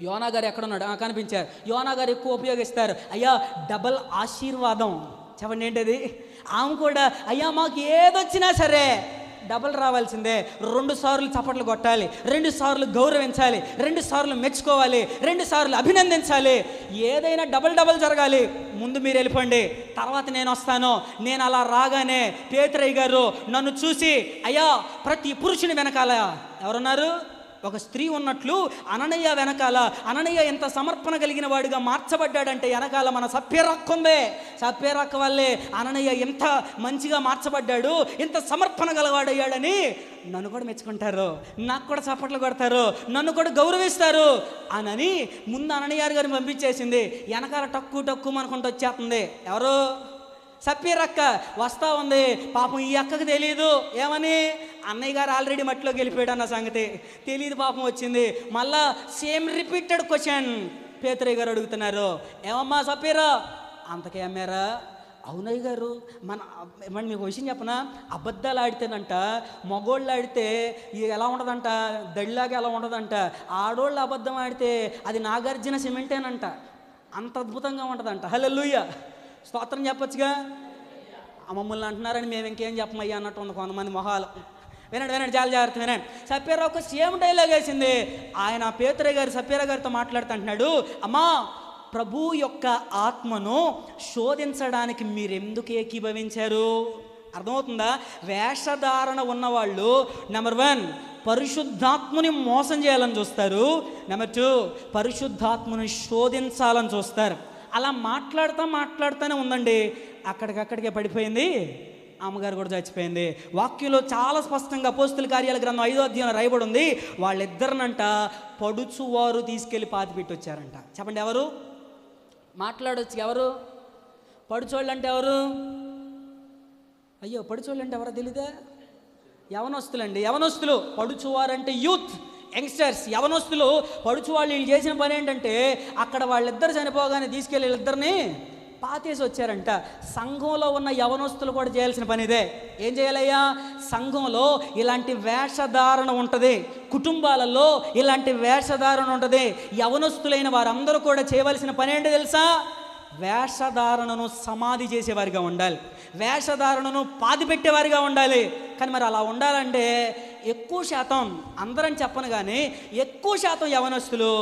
యోనా గారు ఎక్కడున్నాడు? కనిపించారు. యోనా గారు ఎక్కువ ఉపయోగిస్తారు, అయ్యా డబల్ ఆశీర్వాదం. చెప్పండి ఏంటది? ఆమె కూడా అయ్యా మాకు ఏదొచ్చినా సరే డబల్ రావాల్సిందే. 2 సార్లు చప్పట్లు కొట్టాలి, 2 సార్లు గౌరవించాలి, 2 సార్లు మెచ్చుకోవాలి, 2 సార్లు అభినందించాలి. ఏదైనా డబల్ జరగాలి. ముందు మీరు వెళ్ళిపోండి, తర్వాత నేను వస్తాను. నేను అలా రాగానే పేతురయ్య గారు నన్ను చూసి, అయ్యా ప్రతి పురుషుని వెనకాల ఎవరున్నారు? ఒక స్త్రీ ఉన్నట్లు అననీయ వెనకాల, అననీయ ఎంత సమర్పణ కలిగిన వాడిగా మార్చబడ్డాడంటే వెనకాల మన సప్పేరక్క ఉంది. సప్పేరక్క వల్లే అననీయ ఎంత మంచిగా మార్చబడ్డాడు, ఎంత సమర్పణ గలవాడయ్యాడని నన్ను కూడా మెచ్చుకుంటారు, నాకు కూడా చప్పట్లు కొడతారు, నన్ను కూడా గౌరవిస్తారు అని ముందు అననీయ గారిని పంపించేసింది. వెనకాల టక్కు అనుకుంటూ వచ్చేస్తుంది. ఎవరు? సప్పీరక్క వస్తూ ఉంది. పాపం ఈ అక్కకు తెలియదు ఏమని, అన్నయ్య గారు ఆల్రెడీ మట్టిలోకి వెళ్ళిపోయాడు అన్న సంగతి తెలియదు. పాపం వచ్చింది. మళ్ళా సేమ్ రిపీటెడ్ క్వశ్చన్ పేతురయ్య గారు అడుగుతున్నారు, ఏమమ్మా సప్పీరా అంతకే అమ్మారా? అవునయ్య గారు. మన మీకు విషయం చెప్పనా, అబద్ధాలు ఆడితేనంట, మగోళ్ళు ఆడితే ఎలా ఉండదంట, దడిలాగా ఎలా ఉండదంట. ఆడోళ్ళు అబద్ధం ఆడితే అది నాగార్జున సిమెంటేనంట, అంత అద్భుతంగా ఉంటుందంట. హల్లెలూయా, స్తోత్రం చెప్పొచ్చుగా. మమ్మల్ని అంటున్నారని మేము ఇంకేం చెప్పమయ్యా అన్నట్టు ఉంది కొంతమంది మొహాలు. వినండి చాలా జాగ్రత్త వినండి. సప్పేరా ఒక సేమ్ డైలాగ్ వేసింది. ఆయన పేతురయ్య గారు సప్పేరా గారితో మాట్లాడుతూ అంటున్నాడు, అమ్మా ప్రభు యొక్క ఆత్మను శోధించడానికి మీరెందుకు ఏకీభవించారు? అర్థమవుతుందా? వేషధారణ ఉన్నవాళ్ళు నెంబర్ 1 పరిశుద్ధాత్మని మోసం చేయాలని చూస్తారు. నెంబర్ 2 పరిశుద్ధాత్మని శోధించాలని చూస్తారు. అలా మాట్లాడుతూనే ఉందండి, అక్కడికక్కడికే పడిపోయింది. అమ్మగారు కూడా చచ్చిపోయింది. వాక్యంలో చాలా స్పష్టంగా అపోస్తుల కార్యాల గ్రంథం 5వ అధ్యాయంలో రాయబడి ఉంది, వాళ్ళిద్దరినంట పడుచువారు తీసుకెళ్ళి పాతిపెట్టి వచ్చారంట. చెప్పండి ఎవరు? మాట్లాడొచ్చు. ఎవరు పడుచోళ్ళు అంటే? ఎవరు? అయ్యో పడుచోళ్ళు అంటే ఎవరో తెలీదా? యవనస్తులండి, యవనస్తులు. పడుచువారంటే యూత్, యంగ్స్టర్స్, యవనస్తులు. పడుచు వాళ్ళు వీళ్ళు చేసిన పని ఏంటంటే అక్కడ వాళ్ళిద్దరు చనిపోగానే తీసుకెళ్ళి వీళ్ళిద్దరిని పాతేసి వచ్చారంట. సంఘంలో ఉన్న యవనస్తులు కూడా చేయాల్సిన పని ఇదే. ఏం చేయాలయ్యా? సంఘంలో ఇలాంటి వేషధారణ ఉంటుంది, కుటుంబాలలో ఇలాంటి వేషధారణ ఉంటుంది. యవనస్తులైన వారందరూ కూడా చేయవలసిన పని ఏంటో తెలుసా? వేషధారణను సమాధి చేసేవారిగా ఉండాలి, వేషధారణను పాతిపెట్టేవారిగా ఉండాలి. కానీ మరి అలా ఉండాలంటే ఎక్కువ శాతం, అందరం చెప్పను కానీ ఎక్కువ శాతం యవనస్తులు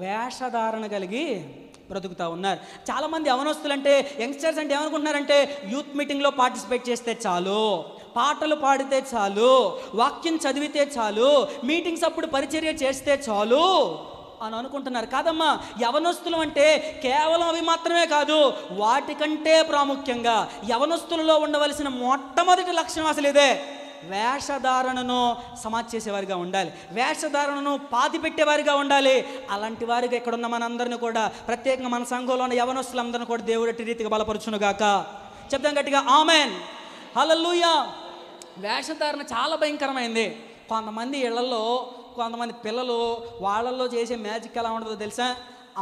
వేషధారణ కలిగి బ్రతుకుతూ ఉన్నారు. చాలామంది యవనస్తులు అంటే, యంగ్స్టర్స్ అంటే ఏమనుకుంటున్నారంటే యూత్ మీటింగ్లో పార్టిసిపేట్ చేస్తే చాలు, పాటలు పాడితే చాలు, వాక్యం చదివితే చాలు, మీటింగ్స్ అప్పుడు పరిచర్య చేస్తే చాలు అని అనుకుంటున్నారు. కాదమ్మా, యవనస్తులు అంటే కేవలం అవి మాత్రమే కాదు, వాటికంటే ప్రాముఖ్యంగా యవనస్తులలో ఉండవలసిన మొట్టమొదటి లక్షణం అసలు ఇదే. వేషధారణను సమాధి చేసేవారిగా ఉండాలి, వేషధారణను పాతి పెట్టేవారిగా ఉండాలి. అలాంటి వారిగా ఇక్కడున్న మనందరినీ కూడా, ప్రత్యేకంగా మన సంఘంలో ఉన్న యవనస్తులందరినీ కూడా దేవుడు అట్టి రీతిగా బలపరుచునుగాక. చెప్తాం గట్టిగా ఆమెన్, హల్లెలూయా. వేషధారణ చాలా భయంకరమైంది. కొంతమంది ఇళ్లలో, కొంతమంది పిల్లలు వాళ్ళల్లో చేసే మ్యాజిక్ ఎలా ఉంటుందో తెలుసా?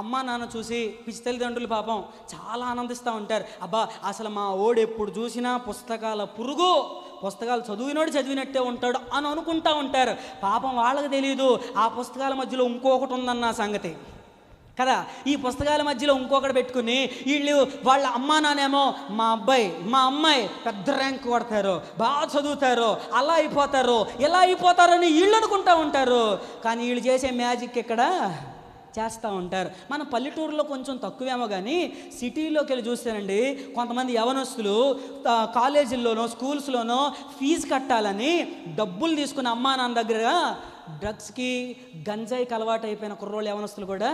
అమ్మ నాన్న చూసి పిచ్చి తల్లిదండ్రులు పాపం చాలా ఆనందిస్తూ ఉంటారు. అబ్బా అసలు మా ఓడు ఎప్పుడు చూసినా పుస్తకాల పురుగు, పుస్తకాలు చదివినోడు చదివినట్టే ఉంటాడు అని అనుకుంటూ ఉంటారు. పాపం వాళ్ళకి తెలియదు ఆ పుస్తకాల మధ్యలో ఇంకొకటి ఉందన్న సంగతి కదా. ఈ పుస్తకాల మధ్యలో ఇంకొకటి పెట్టుకుని వీళ్ళు వాళ్ళ అమ్మా నానేమో మా అబ్బాయి మా అమ్మాయి పెద్ద ర్యాంక్ కొడతారు, బాగా చదువుతారు, అలా అయిపోతారు, ఇలా అయిపోతారని వీళ్ళు అనుకుంటూ ఉంటారు. కానీ వీళ్ళు చేసే మ్యాజిక్ ఇక్కడ చేస్తూ ఉంటారు. మన పల్లెటూరులో కొంచెం తక్కువేమో కానీ సిటీలోకి వెళ్ళి చూస్తేనండి కొంతమంది యవనస్తులు కాలేజీల్లోనో స్కూల్స్లోనో ఫీజు కట్టాలని డబ్బులు తీసుకుని అమ్మా నాన్న దగ్గర డ్రగ్స్కి గంజాయికి అలవాటు అయిపోయిన కుర్రోళ్ళు యవనస్తులు కూడా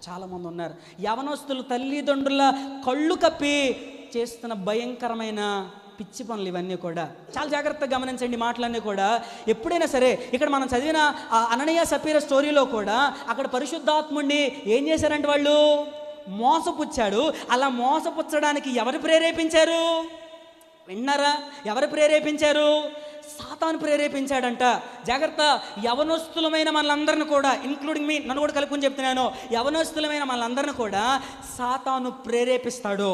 చాలామంది ఉన్నారు. యవనస్తులు తల్లిదండ్రుల కళ్ళు కప్పి చేస్తున్న భయంకరమైన పిచ్చి పనులు ఇవన్నీ కూడా చాలా జాగ్రత్తగా గమనించండి. మాటలన్నీ కూడా ఎప్పుడైనా సరే ఇక్కడ మనం చదివిన అననీయ సపీర స్టోరీలో కూడా అక్కడ పరిశుద్ధాత్ముడిని ఏం చేశారంటే వాళ్ళు మోసపుచ్చాడు. అలా మోసపుచ్చడానికి ఎవరు ప్రేరేపించారు? విన్నారా? ఎవరు ప్రేరేపించారు? సాతాను ప్రేరేపించాడంట. జాగ్రత్త, యవనస్తులమైన మనలందరిని కూడా ఇంక్లూడింగ్ మీ, నన్ను కూడా కలుపుకొని చెప్తున్నాను, యవనస్తులమైన మనలందరిని కూడా సాతాను ప్రేరేపిస్తాడు.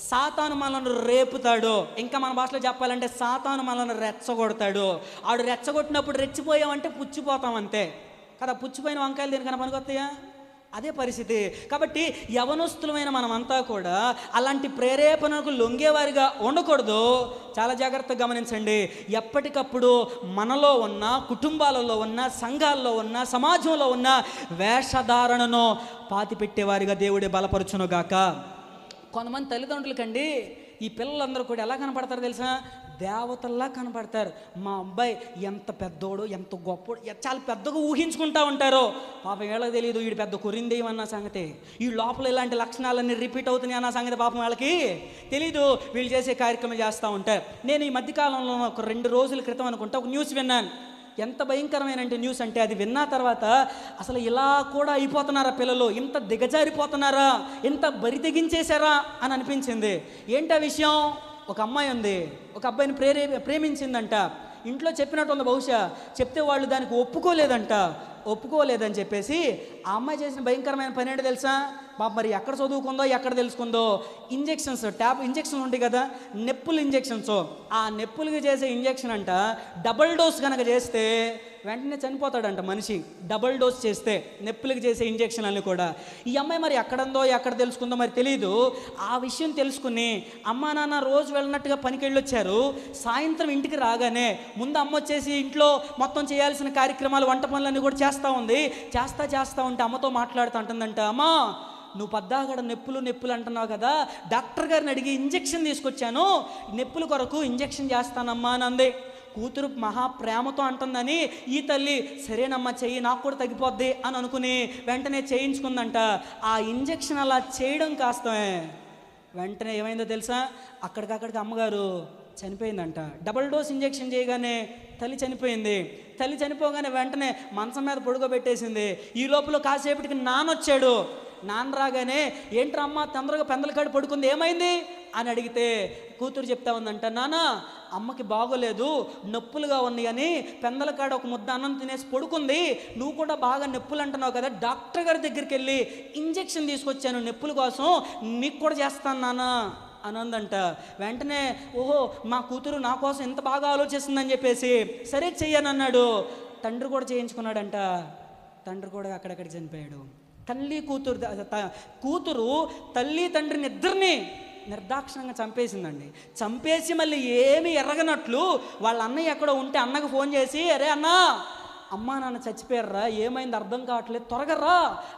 సాతాను మనల్ని రేపుతాడు. ఇంకా మన భాషలో చెప్పాలంటే సాతాను మనల్ని రెచ్చగొడతాడు. ఆడు రెచ్చగొట్టినప్పుడు రెచ్చిపోయామంటే పుచ్చిపోతాం అంతే కదా. పుచ్చిపోయిన వంకాయలు దేనికన్నా పనికొస్తాయా? అదే పరిస్థితి. కాబట్టి యవనస్తులమైన మనమంతా కూడా అలాంటి ప్రేరేపణకు లొంగేవారిగా ఉండకూడదు. చాలా జాగ్రత్తగా గమనించండి. ఎప్పటికప్పుడు మనలో ఉన్న, కుటుంబాలలో ఉన్న, సంఘాల్లో ఉన్న, సమాజంలో ఉన్న వేషధారణను పాతిపెట్టేవారిగా దేవుడే బలపరచునుగాక. కొంతమంది తల్లిదండ్రులకండి ఈ పిల్లలందరూ కూడా ఎలా కనపడతారు తెలుసా? దేవతల్లా కనపడతారు. మా అబ్బాయి ఎంత పెద్దోడు, ఎంత గొప్పోడు, చాలా పెద్దగా ఊహించుకుంటూ ఉంటారు. పాపం వీళ్ళకి తెలియదు వీడు పెద్ద కొరిందేమన్న సంగతి, ఈ లోపల ఇలాంటి లక్షణాలన్నీ రిపీట్ అవుతున్నాయి అన్న సంగతి పాపం వాళ్ళకి తెలీదు. వీళ్ళు చేసే కార్యక్రమం చేస్తూ ఉంటారు. నేను ఈ మధ్యకాలంలో ఒక 2 రోజుల క్రితం అనుకుంటా ఒక న్యూస్ విన్నాను. ఎంత భయంకరమైన న్యూస్ అంటే అది విన్న తర్వాత అసలు ఇలా కూడా అయిపోతున్నారా పిల్లలు, ఇంత దిగజారిపోతున్నారా, ఇంత బరి తెగించేశారా అని అనిపించింది. ఏంటి ఆ విషయం? ఒక అమ్మాయి ఉంది, ఒక అబ్బాయిని ప్రేమించిందంట. ఇంట్లో చెప్పినట్టు ఉంది, బహుశా చెప్తే వాళ్ళు దానికి ఒప్పుకోలేదని చెప్పేసి ఆ అమ్మాయి చేసిన భయంకరమైన పని ఏంటో తెలుసా? మరి ఎక్కడ చదువుకుందో, ఎక్కడ తెలుసుకుందో, ఇంజెక్షన్ ఉంటాయి కదా, నొప్పులు ఇంజెక్షన్స్. ఆ నొప్పులకి చేసే ఇంజెక్షన్ అంట డబుల్ డోస్ కనుక చేస్తే వెంటనే చనిపోతాడంట మనిషి. డబుల్ డోస్ చేస్తే నొప్పులకి చేసే ఇంజెక్షన్ అన్నీ కూడా. ఈ అమ్మాయి మరి ఎక్కడందో ఎక్కడ తెలుసుకుందో మరి తెలీదు. ఆ విషయం తెలుసుకుని అమ్మా నాన్న రోజు వెళ్ళినట్టుగా పనికి వెళ్ళొచ్చారు. సాయంత్రం ఇంటికి రాగానే ముందు అమ్మ వచ్చేసి ఇంట్లో మొత్తం చేయాల్సిన కార్యక్రమాలు, వంట పనులన్నీ కూడా చేస్తూ ఉంది. చేస్తా ఉంటే అమ్మతో మాట్లాడుతూ అంటుందంట, అమ్మా నువ్వు పద్దాగడ నొప్పులు అంటున్నావు కదా, డాక్టర్ గారిని అడిగి ఇంజెక్షన్ తీసుకొచ్చాను, నొప్పుల కొరకు ఇంజెక్షన్ చేస్తానమ్మా అని అంది. కూతురు మహా ప్రేమతో అంటుందని ఈ తల్లి సరేనమ్మా చెయ్యి, నాకు కూడా తగ్గిపోద్ది అని అనుకుని వెంటనే చేయించుకుందంట. ఆ ఇంజెక్షన్ అలా చేయడం కాస్త వెంటనే ఏమైందో తెలుసా? అక్కడికక్కడికి అమ్మగారు చనిపోయిందంట. డబుల్ డోస్ ఇంజెక్షన్ చేయగానే తల్లి చనిపోయింది. తల్లి చనిపోగానే వెంటనే మంచం మీద పడుకోబెట్టేసింది. ఈ లోపల కాసేపటికి నాన్నొచ్చాడు. నాన్న రాగానే ఏంట్రా అమ్మ తొందరగా పెందలకాడు పడుకుంది, ఏమైంది అని అడిగితే కూతురు చెప్తా ఉందంట, నాన్న అమ్మకి బాగోలేదు, నొప్పులుగా ఉన్నాయి అని పెందలకాడ ఒక ముద్ద అన్నం తినేసి పడుకుంది, నువ్వు కూడా బాగా నొప్పులు అంటున్నావు కదా, డాక్టర్ గారి దగ్గరికి వెళ్ళి ఇంజెక్షన్ తీసుకొచ్చాను నొప్పుల కోసం, నీకు కూడా చేస్తాను నాన్న అని అందంట. వెంటనే ఓహో మా కూతురు నా కోసం ఎంత బాగా ఆలోచిస్తుందని చెప్పేసి సరే చెయ్యనన్నాడు. తండ్రి కూడా చేయించుకున్నాడంట. తండ్రి కూడా అక్కడక్కడికి చనిపోయాడు. కూతురు తల్లి తండ్రిని ఇద్దరిని నిర్దాక్షిణంగా చంపేసిందండి. చంపేసి మళ్ళీ ఏమి ఎరగనట్లు వాళ్ళ అన్నయ్య ఎక్కడో ఉంటే అన్నకు ఫోన్ చేసి, అరే అన్నా అమ్మా నాన్న చచ్చిపోయారా, ఏమైంది అర్థం కావట్లేదు, త్వరగా రా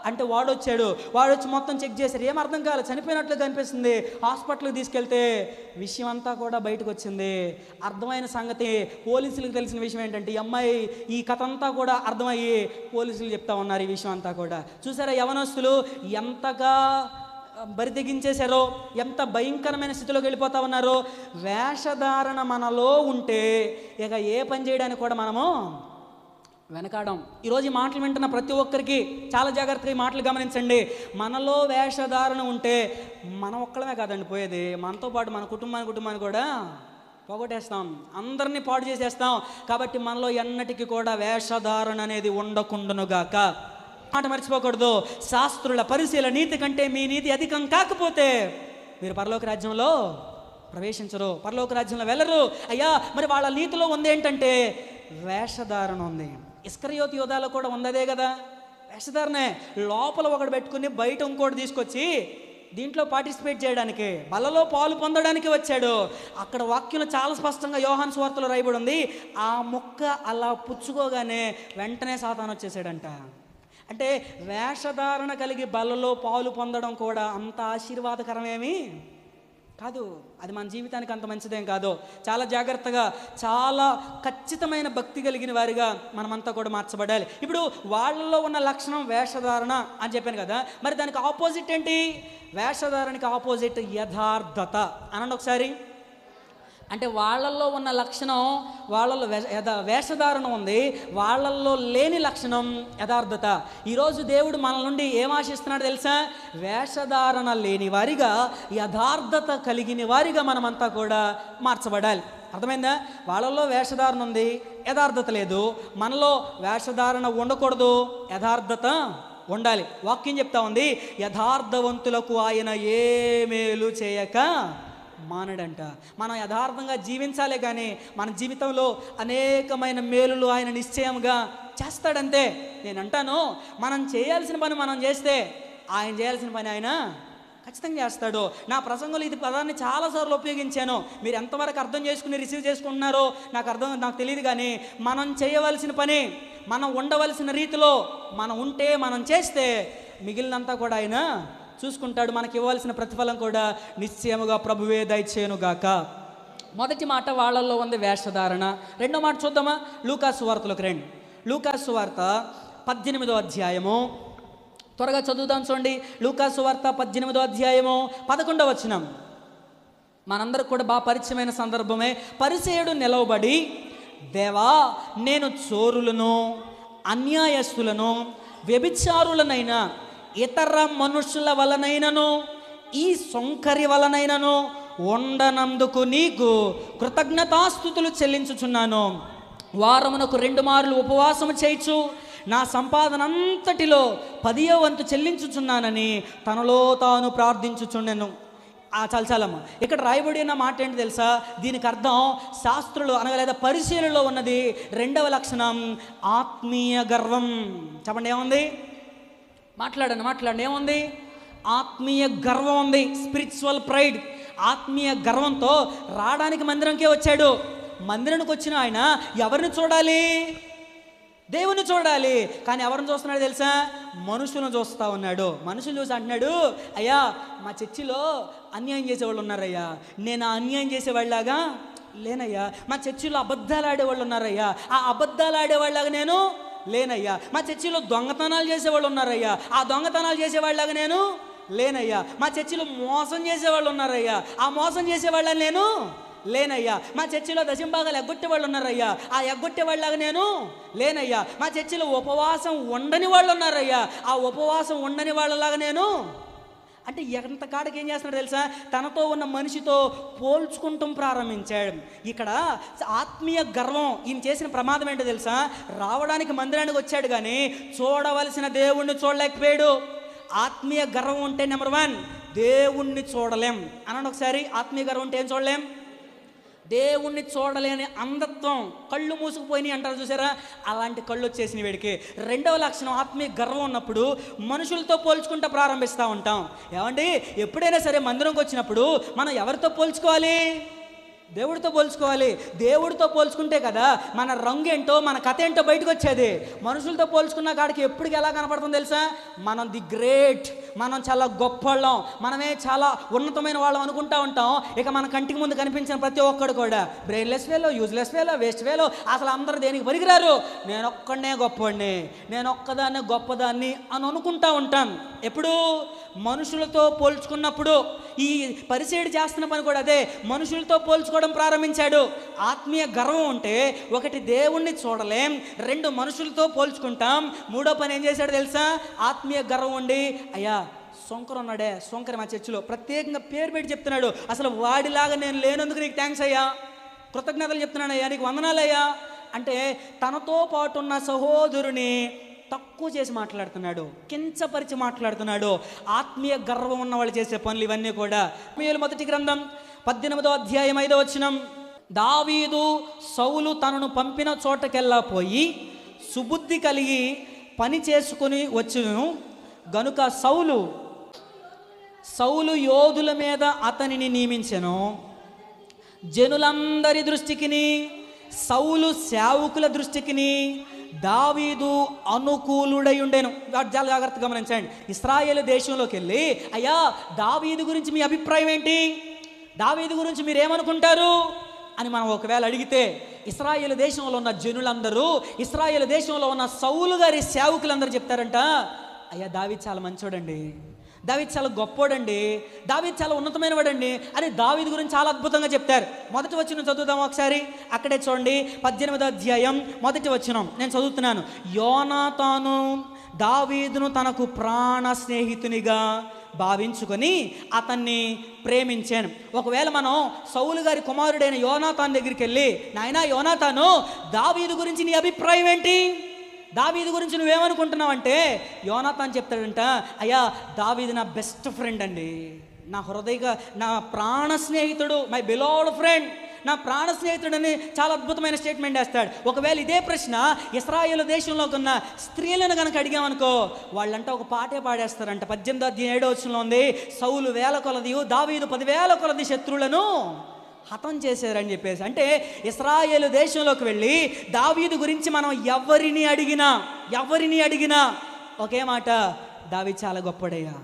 అంటే వాడొచ్చి మొత్తం చెక్ చేశారు. ఏం అర్థం కాలేదు, చనిపోయినట్లు కనిపిస్తుంది. హాస్పిటల్కి తీసుకెళ్తే విషయం అంతా కూడా బయటకు వచ్చింది. అర్థమైన సంగతి పోలీసులకు తెలిసిన విషయం ఏంటంటే ఈ అమ్మాయి ఈ కథ అంతా కూడా అర్థమయ్యి పోలీసులు చెప్తా ఉన్నారు ఈ విషయం అంతా కూడా. చూసారా యవనస్తులు ఎంతగా బరి తెగించేశారో, ఎంత భయంకరమైన స్థితిలోకి వెళ్ళిపోతా ఉన్నారో. వేషధారణ మనలో ఉంటే ఇక ఏ పని చేయడానికి కూడా మనము వెనకాడం. ఈరోజు ఈ మాటలు వింటున్న ప్రతి ఒక్కరికి చాలా జాగ్రత్తగా ఈ మాటలు గమనించండి. మనలో వేషధారణ ఉంటే మనం ఒక్కడమే కాదండి పోయేది, మనతో పాటు మన కుటుంబాన్ని కూడా పోగొట్టేస్తాం, అందరినీ పాడు చేసేస్తాం. కాబట్టి మనలో ఎన్నటికీ కూడా వేషధారణ అనేది ఉండకుండానుగాక. మాట మర్చిపోకూడదు. శాస్త్రుల పరిశీల నీతి కంటే మీ నీతి అధికం కాకపోతే మీరు పరలోక రాజ్యంలో ప్రవేశించరు, పరలోక రాజ్యంలో వెళ్ళరు. అయ్యా మరి వాళ్ళ నీతిలో ఉంది ఏంటంటే వేషధారణ ఉంది. ఇస్కరియోతు యోధాలో కూడా ఉన్నదే కదా వేషధారణే. లోపల ఒకటి పెట్టుకుని బయట ఇంకోటి తీసుకొచ్చి దీంట్లో పార్టిసిపేట్ చేయడానికి, బలలో పాలు పొందడానికి వచ్చాడు. అక్కడ వాక్యం చాలా స్పష్టంగా యోహాను సువార్తలో రాయబడి ఉంది. ఆ ముక్క అలా పుచ్చుకోగానే వెంటనే సాతాను వచ్చేసాడంట. అంటే వేషధారణ కలిగి బలలో పాలు పొందడం కూడా అంత ఆశీర్వాదకరమేమి కాదు. అది మన జీవితానికి అంత మంచిదేం కాదు. చాలా జాగ్రత్తగా, చాలా ఖచ్చితమైన భక్తి కలిగిన వారిగా మనమంతా కూడా మార్చబడాలి. ఇప్పుడు వాళ్ళలో ఉన్న లక్షణం వేషధారణ అని చెప్పాను కదా, మరి దానికి ఆపోజిట్ ఏంటి? వేషధారణకి ఆపోజిట్ యథార్థత అనండి ఒకసారి. అంటే వాళ్ళల్లో ఉన్న లక్షణం వాళ్ళల్లో వేషధారణ ఉంది, వాళ్ళల్లో లేని లక్షణం యథార్థత. ఈరోజు దేవుడు మన నుండి ఏం ఆశిస్తున్నాడు తెలుసా? వేషధారణ లేని వారిగా, యథార్థత కలిగిన వారిగా మనమంతా కూడా మార్చబడాలి. అర్థమైందా? వాళ్ళల్లో వేషధారణ ఉంది, యథార్థత లేదు. మనలో వేషధారణ ఉండకూడదు, యథార్థత ఉండాలి. వాక్యం చెప్తా ఉంది, యథార్థవంతులకు ఆయన ఏ మేలు చేయక మానడంట. మనం యథార్థంగా జీవించాలే కానీ మన జీవితంలో అనేకమైన మేలులు ఆయన నిశ్చయంగా చేస్తాడంతే. నేను అంటాను, మనం చేయాల్సిన పని మనం చేస్తే ఆయన చేయాల్సిన పని ఆయన ఖచ్చితంగా చేస్తాడు. నా ప్రసంగంలో ఇది పదాన్ని చాలాసార్లు ఉపయోగించాను. మీరు ఎంతవరకు అర్థం చేసుకుని రిసీవ్ చేసుకుంటున్నారో నాకు తెలియదు. కానీ మనం చేయవలసిన పని, మనం ఉండవలసిన రీతిలో మనం ఉంటే, మనం చేస్తే మిగిలినంతా కూడా ఆయన చూసుకుంటాడు. మనకి ఇవ్వాల్సిన ప్రతిఫలం కూడా నిశ్చయముగా ప్రభువే దయచేయునుగాక. మొదటి మాట వాళ్ళల్లో ఉంది వేషధారణ. రెండో మాట చూద్దామా? లూకాసు వార్తలోకి రండి. లూకాసు వార్త 18వ అధ్యాయము త్వరగా చదువుదాం. చూడండి, లూకాసు వార్త 18వ అధ్యాయము 11వ వచనం. మనందరికి కూడా బాగా పరిచయమైన సందర్భమే. పరిసయ్యుడు నిలవబడి, దేవా, నేను చోరులను, అన్యాయస్తులను, వ్యభిచారులనైనా, ఇతర మనుషుల వలనైనను, ఈ సొంకరి వలనైనను ఉండనందుకు నీకు కృతజ్ఞతాస్తుతులు చెల్లించుచున్నాను. వారమునకు 2 మార్లు ఉపవాసము చేయించు, నా సంపాదన అంతటిలో 10వ వంతు చెల్లించుచున్నానని తనలో తాను ప్రార్థించుచుండెను. చాలమ్మ. ఇక్కడ రాయబడి ఉన్న మాట ఏంటి తెలుసా? దీనికి అర్థం శాస్త్రులు అనగా లేదా పరిశీలనలో ఉన్నది 2వ లక్షణం ఆత్మీయ గర్వం. చెప్పండి, ఏముంది? మాట్లాడండి. ఏముంది? ఆత్మీయ గర్వం ఉంది. Spiritual pride. ఆత్మీయ గర్వంతో రావడానికి మందిరంకే వచ్చాడు. మందిరానికి వచ్చిన ఆయన ఎవరిని చూడాలి? దేవుని చూడాలి. కానీ ఎవరిని చూస్తున్నాడు తెలుసా? మనుషులను చూస్తూ ఉన్నాడు. మనుషులు చూసి అంటున్నాడు, అయ్యా, మా చర్చిలో అన్యాయం చేసేవాళ్ళు ఉన్నారయ్యా, నేను ఆ అన్యాయం చేసేవాళ్ళలాగా లేనయ్యా. మా చర్చిలో అబద్ధాలు ఆడేవాళ్ళు ఉన్నారయ్యా, ఆ అబద్ధాలు ఆడేవాళ్ళలాగా నేను లేనయ్యా. మా చర్చిలో దొంగతనాలు చేసేవాళ్ళు ఉన్నారయ్యా, ఆ దొంగతనాలు చేసేవాళ్ళలాగా నేను లేనయ్యా. మా చర్చిలో మోసం చేసేవాళ్ళు ఉన్నారయ్యా, ఆ మోసం చేసేవాళ్ళని నేను లేనయ్యా. మా చర్చిలో దశంభాగాలు ఎగ్గొట్టే వాళ్ళు ఉన్నారయ్యా, ఆ ఎగ్గొట్టే వాళ్ళలాగా నేను లేనయ్యా. మా చర్చిలో ఉపవాసం ఉండని వాళ్ళు ఉన్నారయ్యా, ఆ ఉపవాసం ఉండని వాళ్ళలాగా నేను. అంటే ఎంత కాడికి ఏం చేస్తున్నాడు తెలుసా? తనతో ఉన్న మనిషితో పోల్చుకుంటాం ప్రారంభించాడు. ఇక్కడ ఆత్మీయ గర్వం. ఈయన చేసిన ప్రమాదం ఏంటో తెలుసా? రావడానికి మందిరానికి వచ్చాడు కానీ చూడవలసిన దేవుణ్ణి చూడలేకపోయాడు. ఆత్మీయ గర్వం ఉంటే నెంబర్ 1 దేవుణ్ణి చూడలేం. అనండి ఒకసారి. ఆత్మీయ గర్వం ఉంటే ఏం చూడలేం? దేవుణ్ణి చూడలేని అంధత్వం, కళ్ళు మూసుకుపోయినాయి అంటారు చూసారా, అలాంటి కళ్ళు వచ్చేసిన వీడికి. 2వ లక్షణం ఆత్మీయ గర్వం ఉన్నప్పుడు మనుషులతో పోల్చుకుంటూ ప్రారంభిస్తూ ఉంటాం. ఏమండి, ఎప్పుడైనా సరే మందిరంకి వచ్చినప్పుడు మనం ఎవరితో పోల్చుకోవాలి? దేవుడితో పోల్చుకోవాలి. దేవుడితో పోల్చుకుంటే కదా మన రంగు ఏంటో, మన కథ ఏంటో బయటకు వచ్చేది. మనుషులతో పోల్చుకున్న కాడికి ఎప్పటికి ఎలా కనపడుతుంది తెలుసా? మనం ది గ్రేట్, మనం చాలా గొప్ప వాళ్ళం, మనమే చాలా ఉన్నతమైన వాళ్ళం అనుకుంటా ఉంటాం. ఇక మన కంటికి ముందు కనిపించిన ప్రతి ఒక్కడు కూడా బ్రెయిన్లెస్ వేలో, యూజ్లెస్ వేలో, వేస్ట్ వేలో, అసలు అందరూ దేనికి పనికిరారు, నేను ఒక్కడనే గొప్పవాడిని, నేను ఒక్కదాన్నే గొప్పదాన్ని అని అనుకుంటా ఉంటాం. ఎప్పుడు? మనుషులతో పోల్చుకున్నప్పుడు. ఈ పరిచయం చేస్తున్న పని కూడా అదే, మనుషులతో పోల్చుకోవడం ప్రారంభించాడు. ఆత్మీయ గర్వం ఉంటే 1 దేవుణ్ణి చూడలేం, 2 మనుషులతో పోల్చుకుంటాం. 3వ పని ఏం చేశాడు తెలుసా? ఆత్మీయ గర్వం ఉండి, అయ్యా సొంకరు ఉన్నాడే, సొంకరి మా చర్చిలో ప్రత్యేకంగా పేరు పెట్టి చెప్తున్నాడు, అసలు వాడిలాగా నేను లేనందుకు నీకు థ్యాంక్స్ అయ్యా, కృతజ్ఞతలు చెప్తున్నాను అయ్యా, నీకు వందనాలయ్యా అంటే తనతో పాటు ఉన్న సహోదరుని తక్కువ చేసి మాట్లాడుతున్నాడు, కించపరిచి మాట్లాడుతున్నాడు. ఆత్మీయ గర్వం ఉన్న వాళ్ళు చేసే పనులు ఇవన్నీ కూడా. సమూయేలు మొదటి గ్రంథం 18వ అధ్యాయం 5వ వచనం. దావీదు సౌలు తనను పంపిన చోటకెల్లా పోయి సుబుద్ధి కలిగి పని చేసుకుని వచ్చును గనుక సౌలు యోధుల మీద అతనిని నియమించెను. జనులందరి దృష్టికిని, సౌలు సేవకుల దృష్టికిని దావీదు అనుకూలుడై ఉండేను. చాలా జాగ్రత్తగా గమనించండి. ఇశ్రాయేలు దేశంలోకి వెళ్ళి, అయ్యా దావీదు గురించి మీ అభిప్రాయం ఏంటి, దావీదు గురించి మీరు ఏమనుకుంటారు అని మనం ఒకవేళ అడిగితే, ఇశ్రాయేలు దేశంలో ఉన్న జనులందరూ, ఇశ్రాయేలు దేశంలో ఉన్న సౌలు గారి సేవకులందరూ చెప్తారంట, అయ్యా దావీదు చాలా మంచోడండి, దావీదు చాలా గొప్పోడండి, దావీదు చాలా ఉన్నతమైన వాడండి అని దావీదు గురించి చాలా అద్భుతంగా చెప్తారు. మొదటి వచనం చదువుదాం ఒకసారి. అక్కడే చూడండి, 18వ అధ్యాయం మొదటి వచనం నేను చదువుతున్నాను. యోనాతాను దావీదును తనకు ప్రాణ స్నేహితునిగా భావించుకొని అతన్ని ప్రేమించాను. ఒకవేళ మనం సౌలు గారి కుమారుడైన యోనాతాను దగ్గరికి వెళ్ళి, నాయనా యోనాతాను, దావీదు గురించి నీ అభిప్రాయం ఏంటి, దావీదు గురించి నువ్వేమనుకుంటున్నావు అంటే, యోనాతాను చెప్తాడంట, అయ్యా దావీదు నా బెస్ట్ ఫ్రెండ్ అండి, నా నా ప్రాణ స్నేహితుడు, మై బిలోవ్డ్ ఫ్రెండ్, నా ప్రాణ స్నేహితుడని చాలా అద్భుతమైన స్టేట్మెంట్ వేస్తాడు. ఒకవేళ ఇదే ప్రశ్న ఇశ్రాయేలు దేశంలోకి ఉన్న స్త్రీలను కనుక అడిగామనుకో, వాళ్ళంటే ఒక పాటే పాడేస్తారంట. 18వ వచనంలో ఉంది, సౌలు 1000 కొలది, దావీదు 10,000 కొలది శత్రువులను హతం చేశారని చెప్పేసి. అంటే ఇశ్రాయేలు దేశంలోకి వెళ్ళి దావీదు గురించి మనం ఎవరిని అడిగినా ఒకే మాట, దావీదు చాలా గొప్పడయ్యా,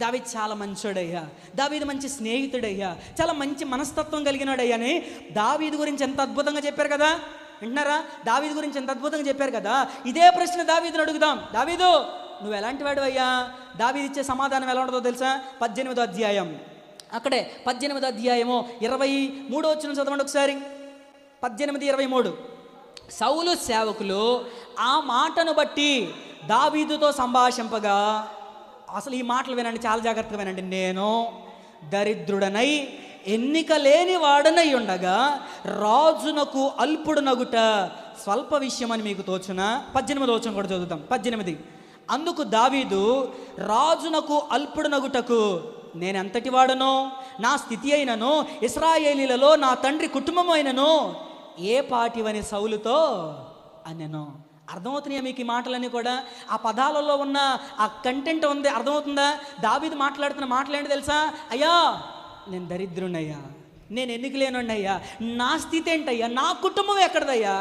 దావీదు చాలా మంచోడయ్యా, దావీదు మంచి స్నేహితుడయ్యా, చాలా మంచి మనస్తత్వం కలిగినాడయ్యా అని దావీదు గురించి ఎంత అద్భుతంగా చెప్పారు కదా. వింటున్నారా? దావీదు గురించి ఎంత అద్భుతంగా చెప్పారు కదా. ఇదే ప్రశ్న దావీదుని అడుగుదాం, దావీదు నువ్వు ఎలాంటి వాడు అయ్యా? దావీదు ఇచ్చే సమాధానం ఎలా ఉంటుందో తెలుసా? 18వ అధ్యాయం, అక్కడే 18వ అధ్యాయము 23వ వచనం చదవండి ఒకసారి. 18:23. సౌలు సేవకులు ఆ మాటను బట్టి దావీదుతో సంభాషింపగా, అసలు ఈ మాటలు వినండి, చాలా జాగ్రత్తగా వినండి. నేను దరిద్రుడనై ఎన్నిక లేని వాడనై ఉండగా రాజునకు అల్పుడు నగుట స్వల్ప విషయం అని మీకు తోచునా? 18వ వచనం కూడా చదువుతాం. 18. అందుకు దావీదు, రాజునకు అల్పుడు నగుటకు నేనెంతటి వాడను, నా స్థితి అయినను ఇశ్రాయేలీలలో నా తండ్రి కుటుంబం అయినను ఏ పాటివని సౌలుతో అనెను. అర్థమవుతున్నాయా మీకు ఈ మాటలన్నీ కూడా? ఆ పదాలలో ఉన్న ఆ కంటెంట్ ఉంది, అర్థమవుతుందా? దావీదు మాట్లాడుతున్న మాటలేంటి తెలుసా? అయ్యా నేను దరిద్రునయ్యా, నేను ఎన్నిక లేనుండయ్యా, నా స్థితి ఏంటయ్యా, నా కుటుంబం ఎక్కడదయ్యా.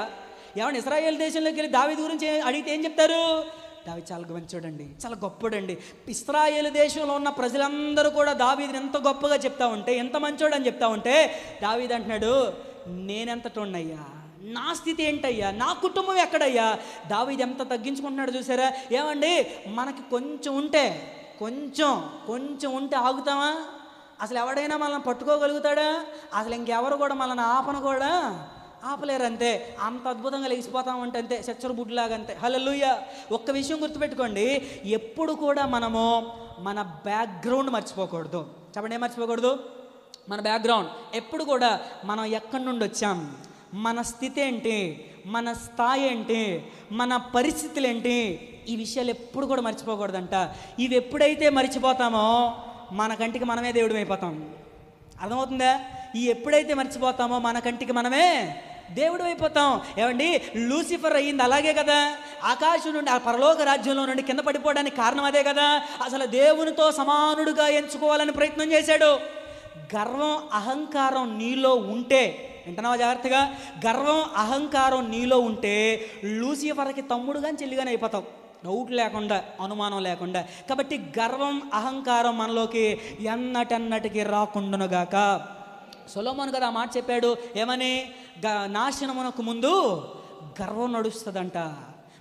ఏమన్నా ఇశ్రాయేల్ దేశంలోకి వెళ్ళి దావీదు గురించి అడిగితే ఏం చెప్తారు? దావీదు చాలా మంచోడండి, చాలా గొప్పడండి. ఇశ్రాయేలు దేశంలో ఉన్న ప్రజలందరూ కూడా దావీదుని ఎంత గొప్పగా చెప్తా ఉంటే, ఎంత మంచోడని చెప్తా ఉంటే, దావీదు అంటున్నాడు, నేనెంతటోన్నయ్యా, నా స్థితి ఏంటయ్యా, నా కుటుంబం ఎక్కడయ్యా. దావీదు ఎంత తగ్గించుకుంటున్నాడు చూసారా? ఏమండి, మనకి కొంచెం ఉంటే కొంచెం ఆగుతామా? అసలు ఎవడైనా మనల్ని పట్టుకోగలుగుతాడా? అసలు ఇంకెవరు కూడా మనల్ని ఆపలేరు. అంతే, అంత అద్భుతంగా లెగిసిపోతామంటే అంతే, చచ్చరు బుడ్లాగా అంతే. హల్లెలూయా. ఒక్క విషయం గుర్తుపెట్టుకోండి, ఎప్పుడు కూడా మనము మన బ్యాక్గ్రౌండ్ మర్చిపోకూడదు. చెప్పండి, ఏం మర్చిపోకూడదు? మన బ్యాక్గ్రౌండ్. ఎప్పుడు కూడా మనం ఎక్కడి నుండి వచ్చాం, మన స్థితి ఏంటి, మన స్థాయి ఏంటి, మన పరిస్థితులు ఏంటి, ఈ విషయాలు ఎప్పుడు కూడా మర్చిపోకూడదంట. ఇవి ఎప్పుడైతే మర్చిపోతామో మన కంటికి మనమే దేవుడు అయిపోతాం. అర్థమవుతుందా? ఈ ఎప్పుడైతే మర్చిపోతామో మన కంటికి మనమే దేవుడు అయిపోతాం. ఏమండి, లూసిఫర్ అయ్యింది అలాగే కదా. ఆకాశం నుండి, ఆ పరలోక రాజ్యంలో నుండి కింద పడిపోవడానికి కారణం అదే కదా. అసలు దేవునితో సమానుడుగా ఎంచుకోవాలని ప్రయత్నం చేశాడు. గర్వం అహంకారం నీలో ఉంటే, వింటున్నావా జాగ్రత్తగా, గర్వం అహంకారం నీలో ఉంటే లూసిఫర్కి తమ్ముడుగా చెల్లిగానే అయిపోతావు, డౌట్ లేకుండా, అనుమానం లేకుండా. కాబట్టి గర్వం అహంకారం మనలోకి ఎన్నటన్నటికి రాకుండానుగాక. సొలొమోను కదా ఆ మాట చెప్పాడు, ఏమని? నాశనమునకు ముందు గర్వం నడుస్తుందంట.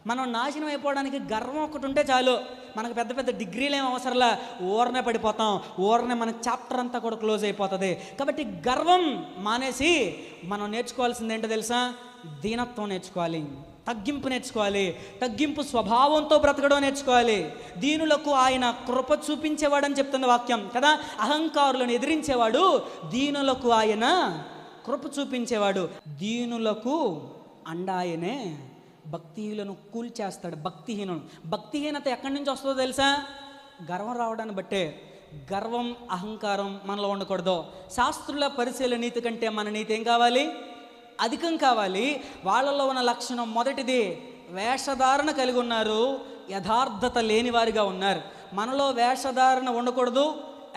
మనం నాశనం అయిపోవడానికి గర్వం ఒకటి ఉంటే చాలు, మనకు పెద్ద పెద్ద డిగ్రీలు ఏం అవసరంలా, ఊరనే పడిపోతాం, ఊరనే మన చాప్టర్ అంతా కూడా క్లోజ్ అయిపోతుంది. కాబట్టి గర్వం మానేసి మనం నేర్చుకోవాల్సింది ఏంటో తెలుసా? దీనత్వం నేర్చుకోవాలి, తగ్గింపు నేర్చుకోవాలి, తగ్గింపు స్వభావంతో బ్రతకడం నేర్చుకోవాలి. దీనులకు ఆయన కృప చూపించేవాడని చెప్తుంది వాక్యం కదా. అహంకారులను ఎదిరించేవాడు, దీనులకు ఆయన కృప చూపించేవాడు. దీనులకు అండాయనే భక్తిహీనులను కూల్చేస్తాడు. భక్తిహీనత ఎక్కడి నుంచి వస్తుందో తెలుసా? గర్వం రావడాన్ని బట్టే. గర్వం అహంకారం మనలో ఉండకూడదు. శాస్త్రుల పరిశీలన నీతి కంటే మన నీతి ఏం కావాలి? అధికం కావాలి. వాళ్ళలో ఉన్న లక్షణం మొదటిది, వేషధారణ కలిగి ఉన్నారు, యథార్థత లేని వారిగా ఉన్నారు. మనలో వేషధారణ ఉండకూడదు,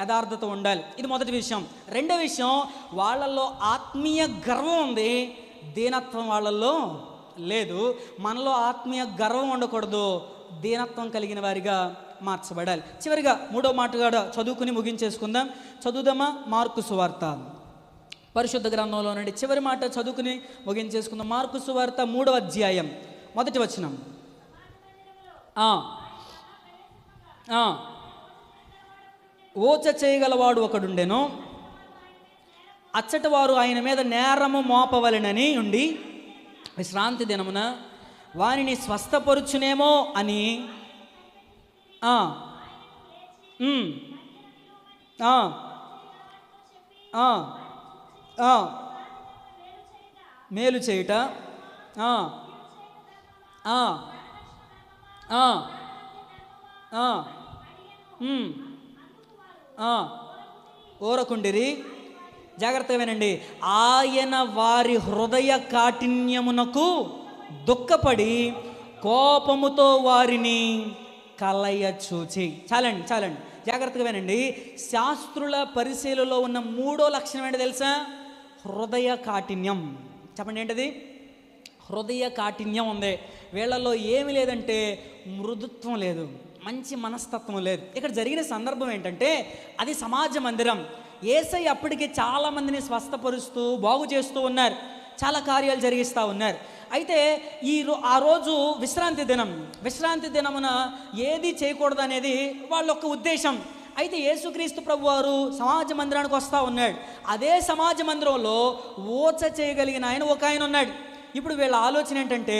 యథార్థత ఉండాలి. ఇది మొదటి విషయం. రెండో విషయం, వాళ్ళల్లో ఆత్మీయ గర్వం ఉంది, దీనత్వం వాళ్ళల్లో లేదు. మనలో ఆత్మీయ గర్వం ఉండకూడదు, దీనత్వం కలిగిన వారిగా మార్చబడాలి. చివరిగా మూడో మాట కూడా చదువుకుని ముగించేసుకుందాం. చదువుదామా? మార్కు సువార్త పరిశుద్ధ గ్రంథంలో నుండి చివరి మాట చదువుకుని ముగించేసుకుందాం. మార్కు సువార్త 3వ అధ్యాయం 1వ వచనం. ఓచ చేయగలవాడు ఒకడుండెను, అచ్చటి వారు ఆయన మీద నేరము మోపవలెనని ఉండి విశ్రాంతి దినమున వారిని స్వస్థపరుచునేమో అని మేలు చేయుట ఓరకుండిరి. జాగ్రత్తగా వినండి. ఆయన వారి హృదయ కాఠిన్యమునకు దుఃఖపడి కోపముతో వారిని కలయచూచి. చాలండి జాగ్రత్తగా వినండి. శాస్త్రుల పరిశీలనలో ఉన్న 3వ లక్షణం ఏంటో తెలుసా? హృదయ కాఠిన్యం. చెప్పండి ఏంటది? హృదయ కాఠిన్యం ఉంది. వీళ్ళల్లో ఏమి లేదంటే మృదుత్వం లేదు, మంచి మనస్తత్వం లేదు. ఇక్కడ జరిగిన సందర్భం ఏంటంటే అది సమాజ మందిరం. యేసయ్య అప్పటికే చాలామందిని స్వస్థపరుస్తూ బాగు చేస్తూ ఉన్నారు, చాలా కార్యాలు జరిగిస్తూ ఉన్నారు. అయితే ఆ రోజు విశ్రాంతి దినమున ఏది చేయకూడదు అనేది వాళ్ళ యొక్క ఉద్దేశం. అయితే యేసుక్రీస్తు ప్రభు వారు సమాజ మందిరానికి వస్తూ ఉన్నాడు. అదే సమాజ మందిరంలో ఓచ చేయగలిగిన ఒక ఆయన ఉన్నాడు. ఇప్పుడు వీళ్ళ ఆలోచన ఏంటంటే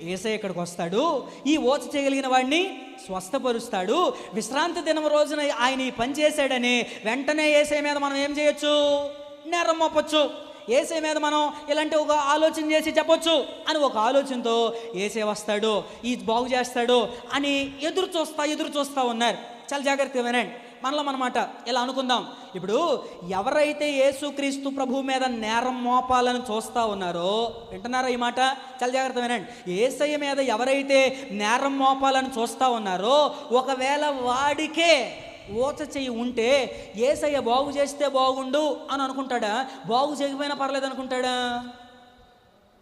యేసయ్య ఇక్కడికి వస్తాడు, ఈ ఓచ చేయగలిగిన వాడిని స్వస్థపరుస్తాడు, విశ్రాంతి దినం రోజున ఆయన ఈ పని చేశాడని వెంటనే యేసయ్య మీద మనం ఏం చేయొచ్చు? నేరం మోపొచ్చు. యేసయ్య మీద మనం ఇలాంటి ఒక ఆలోచన చేసి చెప్పొచ్చు అని ఒక ఆలోచనతో యేసయ్య వస్తాడు, ఈ బాగు చేస్తాడు అని ఎదురు చూస్తూ ఉన్నారు. చాలా జాగ్రత్తగా వినండి. మనలో మనమాట ఇలా అనుకుందాం. ఇప్పుడు ఎవరైతే యేసుక్రీస్తు ప్రభు మీద నేరం మోపాలని చూస్తూ ఉన్నారో, వింటున్నారా ఈ మాట? చాలా జాగ్రత్తగా వినండి. యేసయ్య మీద ఎవరైతే నేరం మోపాలని చూస్తూ ఉన్నారో, ఒకవేళ వాడికే ఓచ చెయ్యి ఉంటే యేసయ్య బాగు చేస్తే బాగుండు అని అనుకుంటాడా? బాగు చేయకపోయినా పర్లేదు అనుకుంటాడా?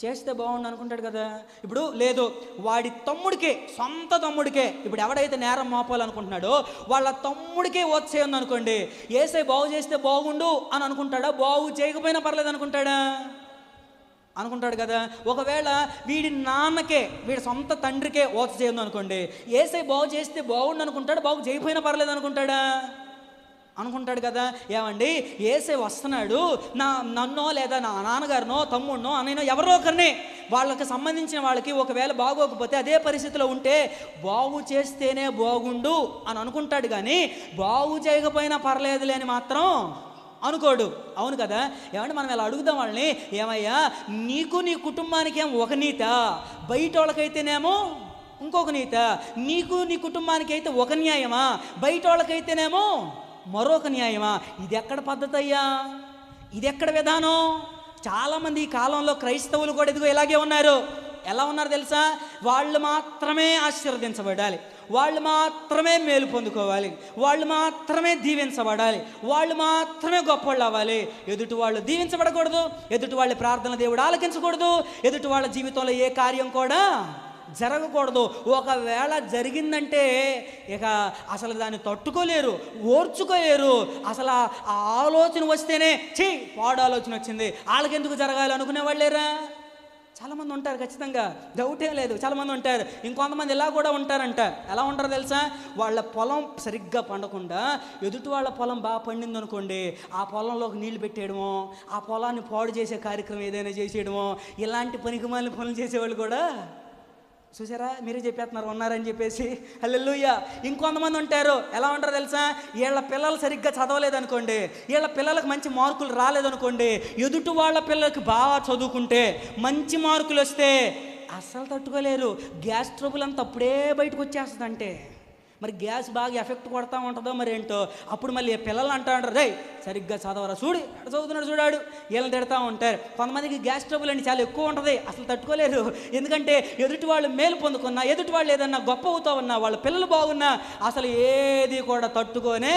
చేస్తే బాగుండు అనుకుంటాడు కదా. ఇప్పుడు లేదు, వాడి తమ్ముడికే, సొంత తమ్ముడికే, ఇప్పుడు ఎవడైతే నేరం మోపాలనుకుంటున్నాడో వాళ్ళ తమ్ముడికే ఓచ చేయండి అనుకోండి, యేసయ్య బాగు చేస్తే బాగుండు అని అనుకుంటాడా? బాగు చేయకపోయినా పర్లేదు అనుకుంటాడా? అనుకుంటాడు కదా. ఒకవేళ వీడి నాన్నకే, వీడి సొంత తండ్రికే ఓచ చేయను అనుకోండి, యేసయ్య బాగు చేస్తే బాగుండు అనుకుంటాడు, బాగు చేయకపోయినా పర్లేదు అనుకుంటాడా? అనుకుంటాడు కదా. ఏమండి, యేసయ్య వస్తున్నాడు, నన్నో లేదా నా నాన్నగారినో తమ్ముడినో అన్నయ్యనో ఎవరో ఒకరిని, వాళ్ళకి సంబంధించిన వాళ్ళకి ఒకవేళ బాగోకపోతే అదే పరిస్థితిలో ఉంటే బాగు చేస్తేనే బాగుండు అని అనుకుంటాడు, కానీ బాగు చేయకపోయినా పర్లేదులే అని మాత్రం అనుకోడు. అవును కదా. ఏమంటే మనం ఇలా అడుగుదాం వాళ్ళని, ఏమయ్యా నీకు నీ కుటుంబానికి ఏమో ఒక నీత, బయట వాళ్ళకైతేనేమో ఇంకొక నీత, నీకు నీ కుటుంబానికి అయితే ఒక న్యాయమా, బయట వాళ్ళకైతేనేమో మరొక న్యాయమా? ఇది ఎక్కడ పద్ధతి అయ్యా? ఇది ఎక్కడ విధానం? చాలామంది ఈ కాలంలో క్రైస్తవులు కూడా ఇదిగో ఇలాగే ఉన్నారు. ఎలా ఉన్నారు తెలుసా? వాళ్ళు మాత్రమే ఆశీర్వదించబడాలి, వాళ్ళు మాత్రమే మేలు పొందుకోవాలి, వాళ్ళు మాత్రమే దీవించబడాలి, వాళ్ళు మాత్రమే గొప్పవాళ్ళు అవ్వాలి. ఎదుటి వాళ్ళు దీవించబడకూడదు, ఎదుటి వాళ్ళ ప్రార్థన దేవుడు ఆలకించకూడదు, ఎదుటి వాళ్ళ జీవితంలో ఏ కార్యం కూడా జరగకూడదు. ఒకవేళ జరిగిందంటే ఇక అసలు దాన్ని తట్టుకోలేరు, ఓర్చుకోలేరు. అసలు ఆ ఆలోచన వస్తేనే పాడు ఆలోచన వచ్చింది, వాళ్ళకెందుకు జరగాలి అనుకునే వాళ్ళేరా చాలామంది ఉంటారు. ఖచ్చితంగా డౌటే లేదు, చాలామంది ఉంటారు. ఇంకొంతమంది ఇలా కూడా ఉంటారంట. ఎలా ఉంటారో తెలుసా? వాళ్ళ పొలం సరిగ్గా పండకుండా ఎదుటి వాళ్ళ పొలం బాగా పండింది అనుకోండి, ఆ పొలంలోకి నీళ్లు పెట్టేయడమో, ఆ పొలాన్ని పాడు చేసే కార్యక్రమం ఏదైనా చేసేయడమో, ఇలాంటి పనికిమాలిన పనులు చేసేవాళ్ళు కూడా చూసారా? మీరే చెప్పేస్తున్నారు ఉన్నారని చెప్పేసి. హల్లెలూయా. ఇంకొంతమంది ఉంటారు, ఎలా ఉంటారో తెలుసా? వీళ్ళ పిల్లలు సరిగ్గా చదవలేదనుకోండి, వీళ్ళ పిల్లలకు మంచి మార్కులు రాలేదనుకోండి, ఎదుటి వాళ్ళ పిల్లలకి బాగా చదువుకుంటే మంచి మార్కులు వస్తే అస్సలు తట్టుకోలేరు. గ్యాస్ ట్రబుల్ అంతా అప్పుడే బయటకు వచ్చేస్తుంది. అంటే మరి గ్యాస్ బాగా ఎఫెక్ట్ కొడతా ఉంటుందో మరి ఏంటో. అప్పుడు మళ్ళీ పిల్లలు అంటూ ఉంటారు, రే సరిగ్గా చదవరా, చూడు ఎక్కడ చదువుతున్నాడు చూడాడు, వీళ్ళని తిడతా ఉంటారు. కొంతమందికి గ్యాస్ ట్రబుల్ అండి చాలా ఎక్కువ ఉంటుంది, అసలు తట్టుకోలేరు. ఎందుకంటే ఎదుటి వాళ్ళు మేలు పొందుకున్నా, ఎదుటి వాళ్ళు ఏదన్నా గొప్ప అవుతా ఉన్నా, వాళ్ళ పిల్లలు బాగున్నా అసలు ఏది కూడా తట్టుకోనే